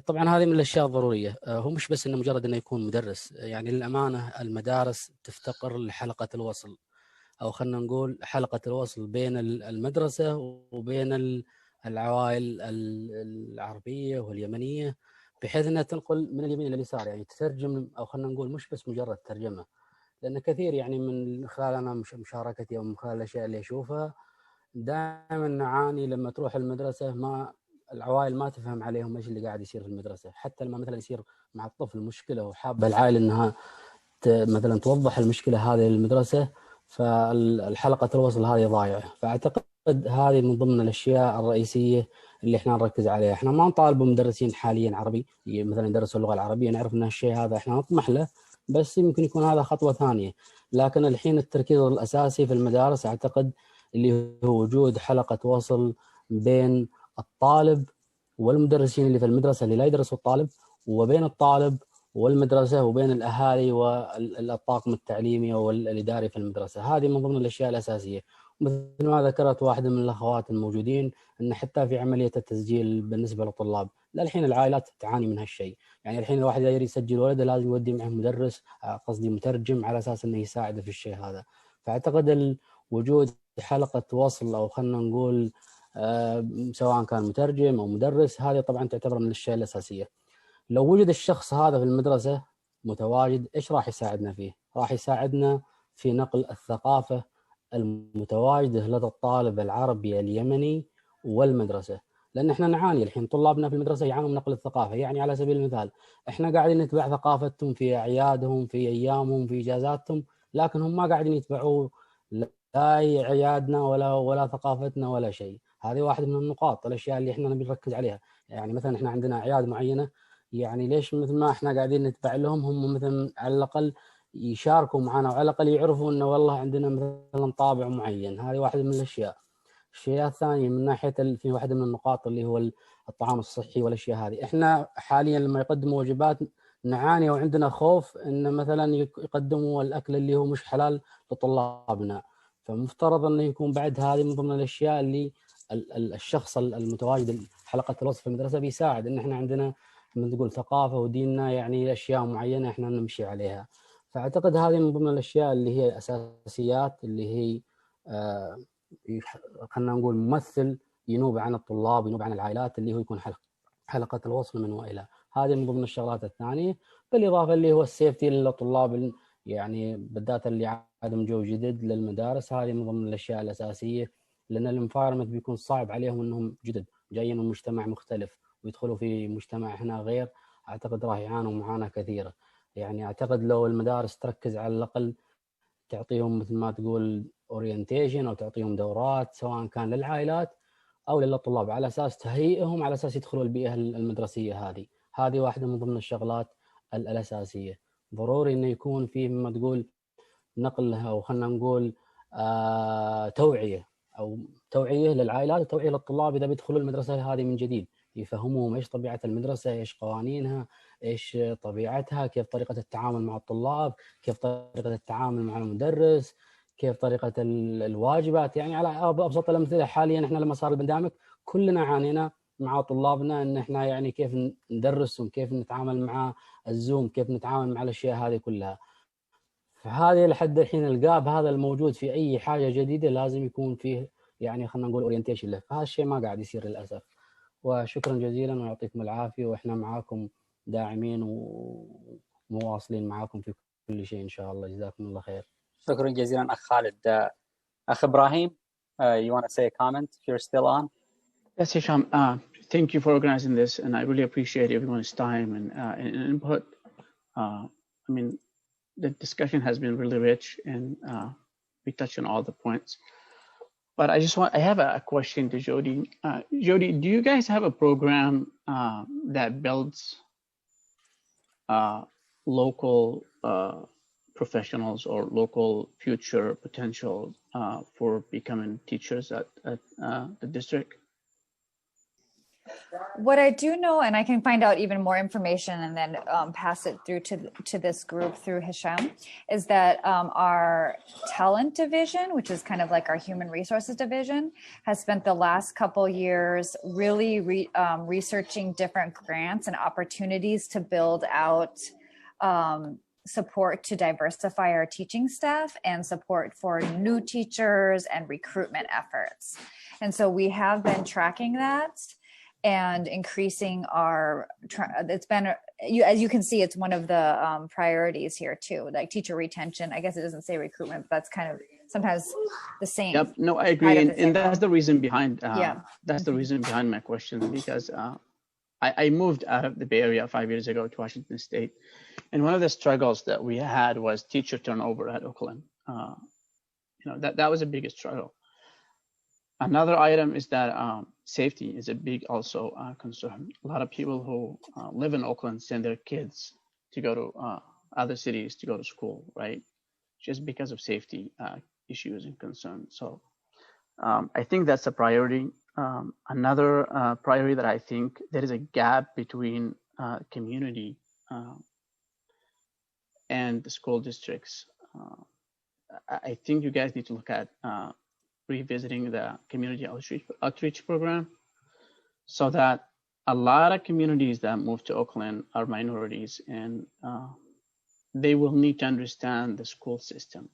طبعا هذه من الأشياء الضرورية. هو مش بس إنه مجرد إنه يكون مدرس، يعني للأمانة المدارس تفتقر لحلقة الوصل، أو خلنا نقول حلقة الوصل بين المدرسة وبين العوائل العربية واليمنية، بحيث أنها تنقل من اليمين إلى اليسار، يعني تترجم، أو خلنا نقول مش بس مجرد ترجمة. لأن كثير يعني من خلال أنا مشاركتي أو من خلال الأشياء اللي أشوفها دائما نعاني لما تروح المدرسة، ما العوائل ما تفهم عليهم ايش اللي قاعد يصير في المدرسة. حتى لما مثلا يصير مع الطفل مشكلة وحابة العائلة أنها مثلا توضح المشكلة هذه للمدرسة، فالحلقة الوصل هذه ضايعة. فأعتقد هذه من ضمن الأشياء الرئيسية اللي احنا نركز عليها. احنا ما نطالب مدرسين حاليا عربي مثلا يدرسوا اللغة العربية، نعرف ان الشيء هذا احنا نطمح له، بس يمكن يكون هذا خطوة ثانية. لكن الحين التركيز الأساسي في المدارس أعتقد اللي هو وجود حلقة وصل بين الطالب والمدرسين اللي في المدرسة اللي لا يدرسوا الطالب، وبين الطالب والمدرسة، وبين الأهالي والطاقم التعليمي والإداري في المدرسة. هذه من ضمن الأشياء الأساسية. مثل ما ذكرت واحدة من الأخوات الموجودين أن حتى في عملية التسجيل بالنسبة للطلاب الحين العائلات تعاني من هالشيء. يعني الحين الواحد إذا يسجل ولده لازم يودي معه مدرس، قصدي مترجم، على أساس أنه يساعده في الشيء هذا. فأعتقد وجود حلقة وصل، أو خلنا نقول سواء كان مترجم أو مدرس، هذه طبعا تعتبر من الأشياء الأساسية. لو وجد الشخص هذا في المدرسة متواجد، إيش راح يساعدنا فيه؟ راح يساعدنا في نقل الثقافة المتواجدة لدى الطالب العربي اليمني والمدرسة. لأن إحنا نعاني الحين، طلابنا في المدرسة يعانوا من نقل الثقافة. يعني على سبيل المثال إحنا قاعدين نتبع ثقافتهم في أعيادهم، في أيامهم، في إجازاتهم، لكن هم ما قاعدين يتبعوا لا أعيادنا ولا ثقافتنا ولا شيء. هذه واحدة من النقاط الأشياء اللي إحنا نبي نركز عليها. يعني مثلا إحنا عندنا أعياد معينة، يعني ليش مثل ما إحنا قاعدين نتبع لهم، هم مثلا على الأقل يشاركوا معنا، وعلى الأقل يعرفوا إنه والله عندنا مثلا طابع معين. هذه واحدة من الأشياء. الشيء الثاني من ناحية في واحدة من النقاط اللي هو الطعام الصحي والأشياء هذه. إحنا حاليا لما يقدموا وجبات نعاني وعندنا خوف إن مثلا يقدموا الأكل اللي هو مش حلال لطلابنا. فمفترض أنه يكون بعد هذه من ضمن الأشياء اللي الشخص المتواجد حلقة الوصف في المدرسة بيساعد إن إحنا عندنا من تقول ثقافة وديننا، يعني أشياء معينة إحنا نمشي عليها. فأعتقد هذه من ضمن الأشياء اللي هي أساسيات، اللي هي خلنا نقول ممثل ينوب عن الطلاب، ينوب عن العائلات، اللي هو يكون حلقة الوصل من وإلى. هذه من ضمن الشغلات الثانية. بالإضافة اللي هو السيفتي للطلاب، يعني بالذات اللي عدم جو جدد للمدارس. هذه من ضمن الأشياء الأساسية، لأن الانفايرمنت بيكون صعب عليهم أنهم جدد جايين من مجتمع مختلف ويدخلوا في مجتمع هنا غير. أعتقد راح يعانوا معاناة كثيرة. يعني أعتقد لو المدارس تركز على الأقل تعطيهم مثل ما تقول اورينتيشن أو تعطيهم دورات سواء كان للعائلات أو للطلاب على أساس تهيئهم على أساس يدخلوا البيئة المدرسية هذه واحدة من ضمن الشغلات الأساسية. ضروري إنه يكون فيه ما تقول نقل أو خلنا نقول توعية للعائلات وتوعية للطلاب إذا بيدخلوا المدرسة هذه من جديد، يفهموهم إيش طبيعة المدرسة، إيش قوانينها، إيش طبيعتها، كيف طريقة التعامل مع الطلاب، كيف طريقة التعامل مع المدرس، كيف طريقة الواجبات. يعني على أبسط الأمثلة حاليا إحنا لما صار البندامج كلنا عانينا مع طلابنا إن إحنا يعني كيف ندرسهم، كيف نتعامل مع الزوم، كيف نتعامل مع الأشياء هذه كلها. فهذه لحد الحين الجاب هذا الموجود في أي حاجة جديدة لازم يكون فيه يعني خلينا نقول اورينتيشن له، فهذا الشيء ما قاعد يصير للأسف. وشكرا جزيلا ويعطيكم العافية، وإحنا معاكم داعمين ومواصلين معاكم في كل شيء إن شاء الله. جزاكم الله خير. شكرا جزيلا أخ خالد. أخ إبراهيم, you want to say a comment if you're still on? Yes, Hisham. Thank you for organizing this, and I really appreciate everyone's time and input. I mean, the discussion has been really rich, and we touched on all the points. But I have a question to Jody. Jody, do you guys have a program that builds local professionals or local future potential for becoming teachers at the district? What I do know, and I can find out even more information and then pass it through to this group through Hisham, is that our talent division, which is kind of like our human resources division, has spent the last couple years really researching different grants and opportunities to build out support to diversify our teaching staff and support for new teachers and recruitment efforts. And so we have been tracking that and increasing our, it's been, as you can see, it's one of the priorities here too, like teacher retention. I guess it doesn't say recruitment, but that's kind of sometimes the same. Yep, no, I agree. And that's the reason behind, that's the reason behind my question, because I moved out of the Bay Area 5 years ago to Washington State. And one of the struggles that we had was teacher turnover at Oakland. That was the biggest struggle. Another item is that safety is a big also concern. A lot of people who live in Oakland send their kids to go to other cities to go to school, right? Just because of safety issues and concerns. So I think that's a priority. Another priority that I think there is a gap between community and the school districts. I think you guys need to look at revisiting the community outreach program, so that a lot of communities that move to Oakland are minorities, and they will need to understand the school system,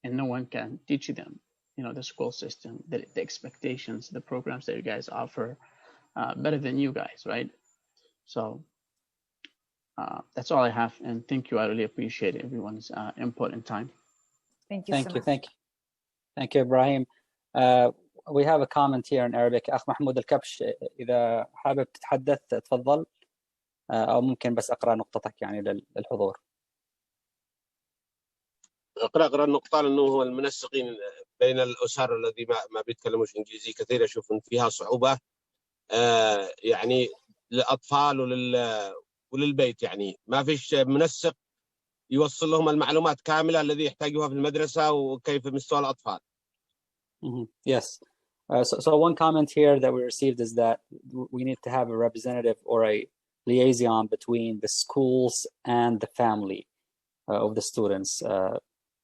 and no one can teach them, the school system, the expectations, the programs that you guys offer better than you guys, right? So that's all I have, and thank you. I really appreciate everyone's input and time. Thank you so much. Thank you, Ibrahim. We have a comment here in Arabic. أخ محمود الكبش, إذا حابب تتحدث تفضل, أو ممكن بس أقرأ نقطتك يعني للحضور. أقرأ النقطة، لأنه هو المنسقين بين الأسر الذي ما بيتكلموش إنجليزي كثير أشوف إن فيها صعوبة يعني للأطفال وللبيت، يعني ما فيش منسق يوصل لهم المعلومات كاملة الذي يحتاجوها في المدرسة وكيف مستوى الأطفال. Yes. So one comment here that we received is that we need to have a representative or a liaison between the schools and the family of the students.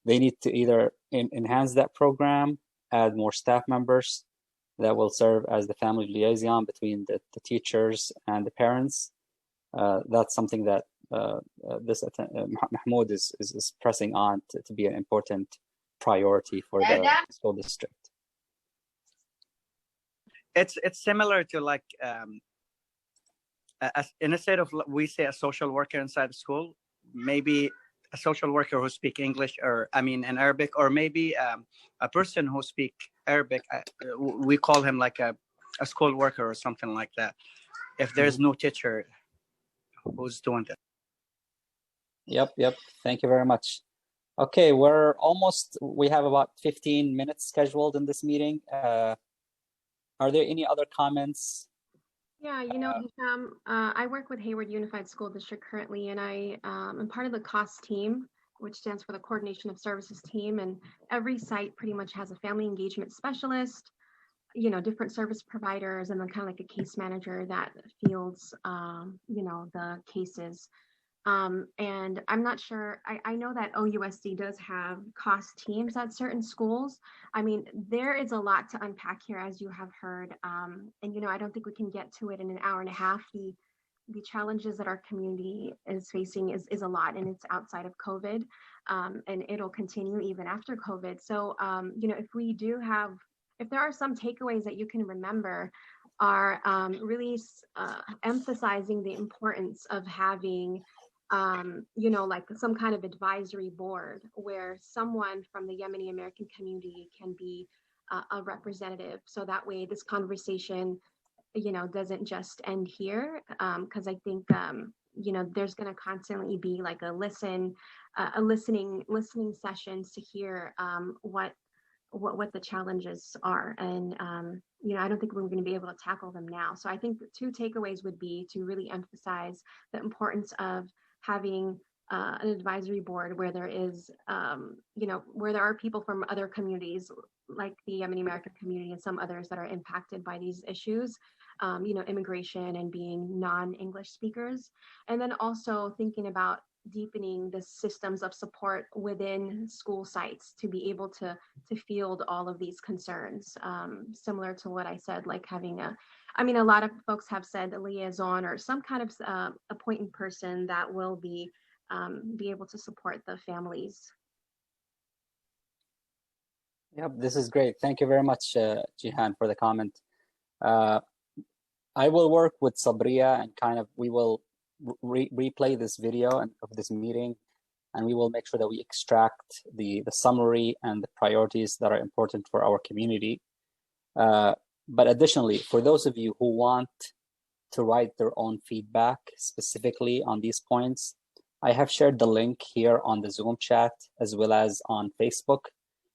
They need to either enhance that program, add more staff members that will serve as the family liaison between the teachers and the parents. That's something that Mahmoud is pressing on to be an important priority for the school district. It's similar to like instead of we say a social worker inside the school, maybe a social worker who speak English in Arabic, or maybe a person who speak Arabic, we call him like a school worker or something like that, if there's no teacher who's doing that. Yep. Thank you very much. Okay, we have about 15 minutes scheduled in this meeting. Are there any other comments? Yeah, Hisham, I work with Hayward Unified School District currently, and I am part of the COSS team, which stands for the Coordination of Services team. And every site pretty much has a family engagement specialist, different service providers, and then kind of like a case manager that fields, the cases. And I'm not sure, I know that OUSD does have COSS teams at certain schools. I mean, there is a lot to unpack here, as you have heard. And, I don't think we can get to it in an hour and a half. The challenges that our community is facing is a lot, and it's outside of COVID, and it'll continue even after COVID. So, if there are some takeaways that you can remember, are really emphasizing the importance of having like some kind of advisory board where someone from the Yemeni American community can be a representative. So that way this conversation, doesn't just end here. Because I think, there's going to constantly be like a listening sessions to hear what the challenges are. And, I don't think we're going to be able to tackle them now. So I think the two takeaways would be to really emphasize the importance of having an advisory board where there is, where there are people from other communities like the Yemeni American community and some others that are impacted by these issues, immigration and being non-English speakers. And then also thinking about deepening the systems of support within school sites to be able to field all of these concerns, similar to what I said, like having a lot of folks have said a liaison or some kind of appointing person that will be able to support the families. Yep, this is great. Thank you very much, Jihan, for the comment. I will work with Sabriya and we will replay this video of this meeting, and we will make sure that we extract the summary and the priorities that are important for our community. But additionally, for those of you who want to write their own feedback specifically on these points, I have shared the link here on the Zoom chat as well as on Facebook.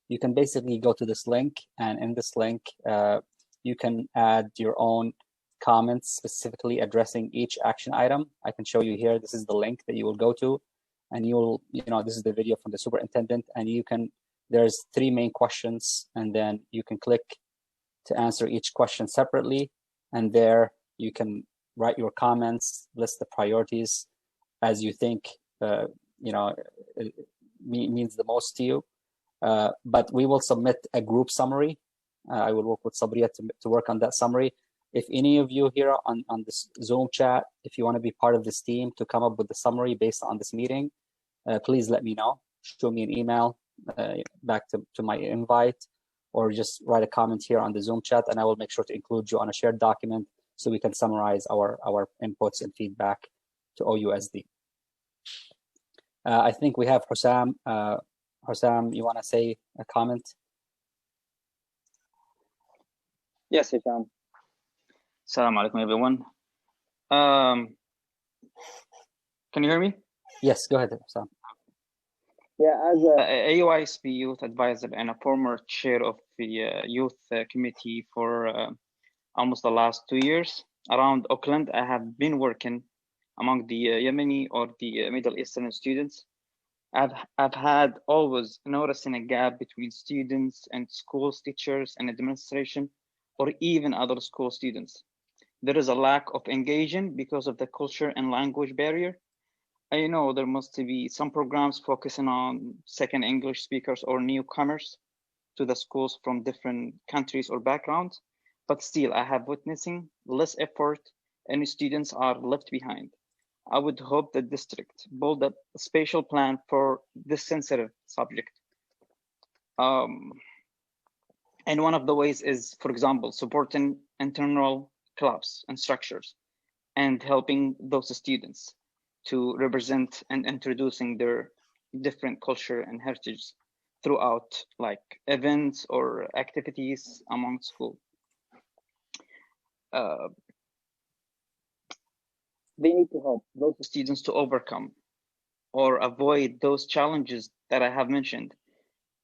You can basically go to this link, and in this link, you can add your own comments specifically addressing each action item. I can show you here. This is the link that you will go to, and this is the video from the superintendent, and there's 3 main questions, and then you can click to answer each question separately. And there you can write your comments, list the priorities as you think, it means the most to you. But we will submit a group summary. I will work with Sabriya to work on that summary. If any of you here on this Zoom chat, if you want to be part of this team to come up with the summary based on this meeting, please let me know. Show me an email back to my invite, or just write a comment here on the Zoom chat, and I will make sure to include you on a shared document so we can summarize our inputs and feedback to OUSD. I think we have Hussam. Hussam, you want to say a comment? Yes, Hisham. Assalamu alaikum, everyone. Can you hear me? Yes, go ahead, Hussam. Yeah, as a AAYSP youth advisor and a former chair of the youth committee for almost the last 2 years around Oakland, I have been working among the Yemeni or the Middle Eastern students. I've had always noticing a gap between students and schools, teachers and administration, or even other school students. There is a lack of engagement because of the culture and language barrier. I know there must be some programs focusing on second English speakers or newcomers to the schools from different countries or backgrounds, but still I have witnessing less effort and students are left behind. I would hope the district build a spatial plan for this sensitive subject. And one of the ways is, for example, supporting internal clubs and structures and helping those students to represent and introducing their different culture and heritage throughout like events or activities among school. They need to help those students to overcome or avoid those challenges that I have mentioned.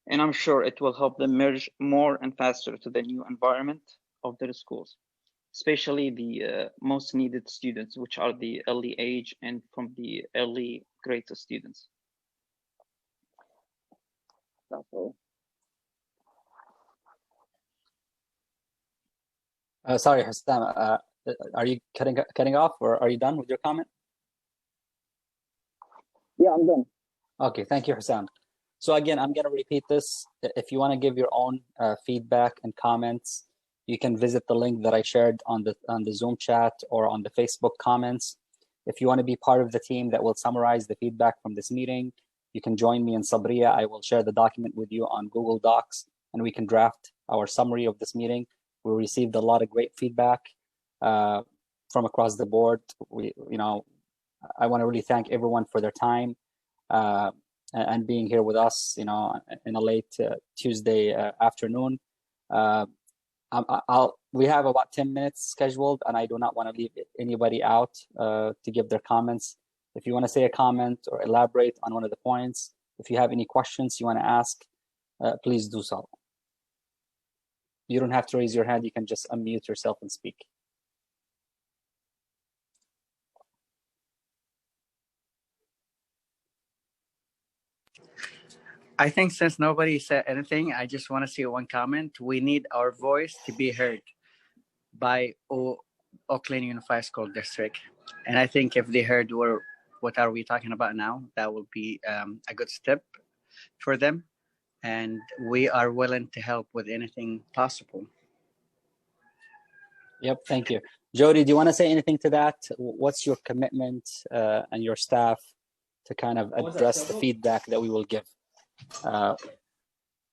And I'm sure it will help them merge more and faster to the new environment of their schools, especially the most needed students, which are the early age and from the early grade students. That's all. Sorry, Hussam, are you cutting off, or are you done with your comment? Yeah, I'm done. Okay, thank you, Hussam. So again, I'm going to repeat this. If you want to give your own feedback and comments, you can visit the link that I shared on the Zoom chat or on the Facebook comments. If you want to be part of the team that will summarize the feedback from this meeting, you can join me in Sabriya. I will share the document with you on Google Docs, and we can draft our summary of this meeting. We received a lot of great feedback from across the board. I want to really thank everyone for their time and being here with us, in a late Tuesday afternoon. We have about 10 minutes scheduled, and I do not want to leave anybody out to give their comments. If you want to say a comment or elaborate on one of the points, if you have any questions you want to ask, please do so. You don't have to raise your hand. You can just unmute yourself and speak. I think since nobody said anything, I just want to say one comment. We need our voice to be heard by Oakland Unified School District. And I think if they heard what are we talking about now, that will be a good step for them. And we are willing to help with anything possible. Yep, thank you. Jody, do you want to say anything to that? What's your commitment and your staff to kind of address the feedback that we will give?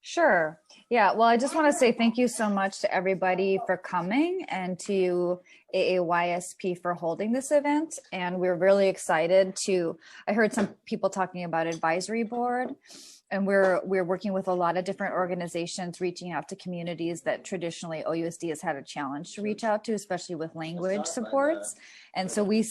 Sure. Yeah. Well, I just want to say thank you so much to everybody for coming and to AAYSP for holding this event. And we're really excited I heard some people talking about advisory board, and we're working with a lot of different organizations, reaching out to communities that traditionally OUSD has had a challenge to reach out to, especially with language supports. And so we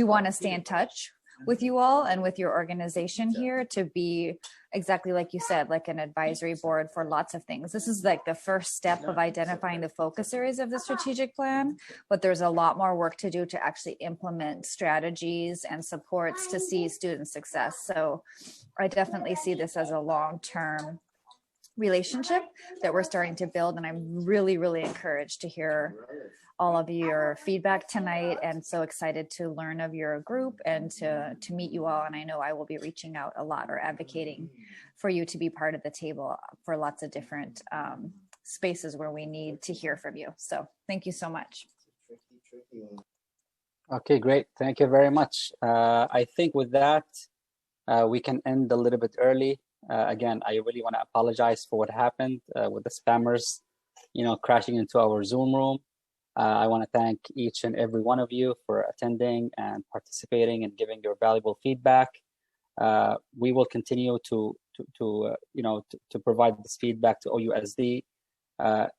want to stay in touch with you all and with your organization here to be exactly like you said, like an advisory board for lots of things. This is like the first step of identifying the focus areas of the strategic plan, but there's a lot more work to do to actually implement strategies and supports to see student success. So I definitely see this as a long-term relationship that we're starting to build. And I'm really, really encouraged to hear all of your feedback tonight, and so excited to learn of your group and to meet you all. And I know I will be reaching out a lot or advocating for you to be part of the table for lots of different spaces where we need to hear from you. So thank you so much. Okay, great. Thank you very much. I think with that, we can end a little bit early. Again, I really want to apologize for what happened with the spammers, crashing into our Zoom room. I want to thank each and every one of you for attending and participating and giving your valuable feedback. We will continue to provide this feedback to OUSD.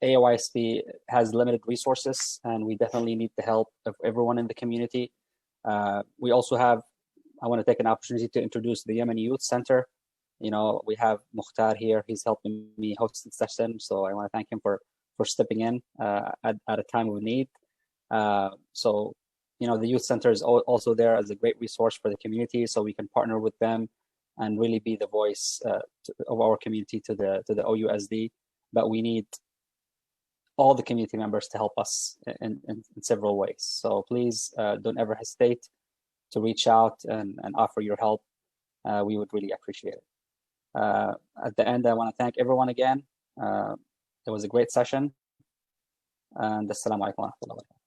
AAYSP has limited resources, and we definitely need the help of everyone in the community. We also have, I want to take an opportunity to introduce the Yemeni Youth Center. We have Mukhtar here. He's helping me host the session, so I want to thank him for stepping in at a time of need. So, the Youth Center is also there as a great resource for the community, so we can partner with them and really be the voice of our community to the OUSD. But we need all the community members to help us in several ways. So please don't ever hesitate to reach out and offer your help. We would really appreciate it. At the end, I want to thank everyone again. It was a great session. And assalamu alaikum wa rahmatullahi wa barakatuh.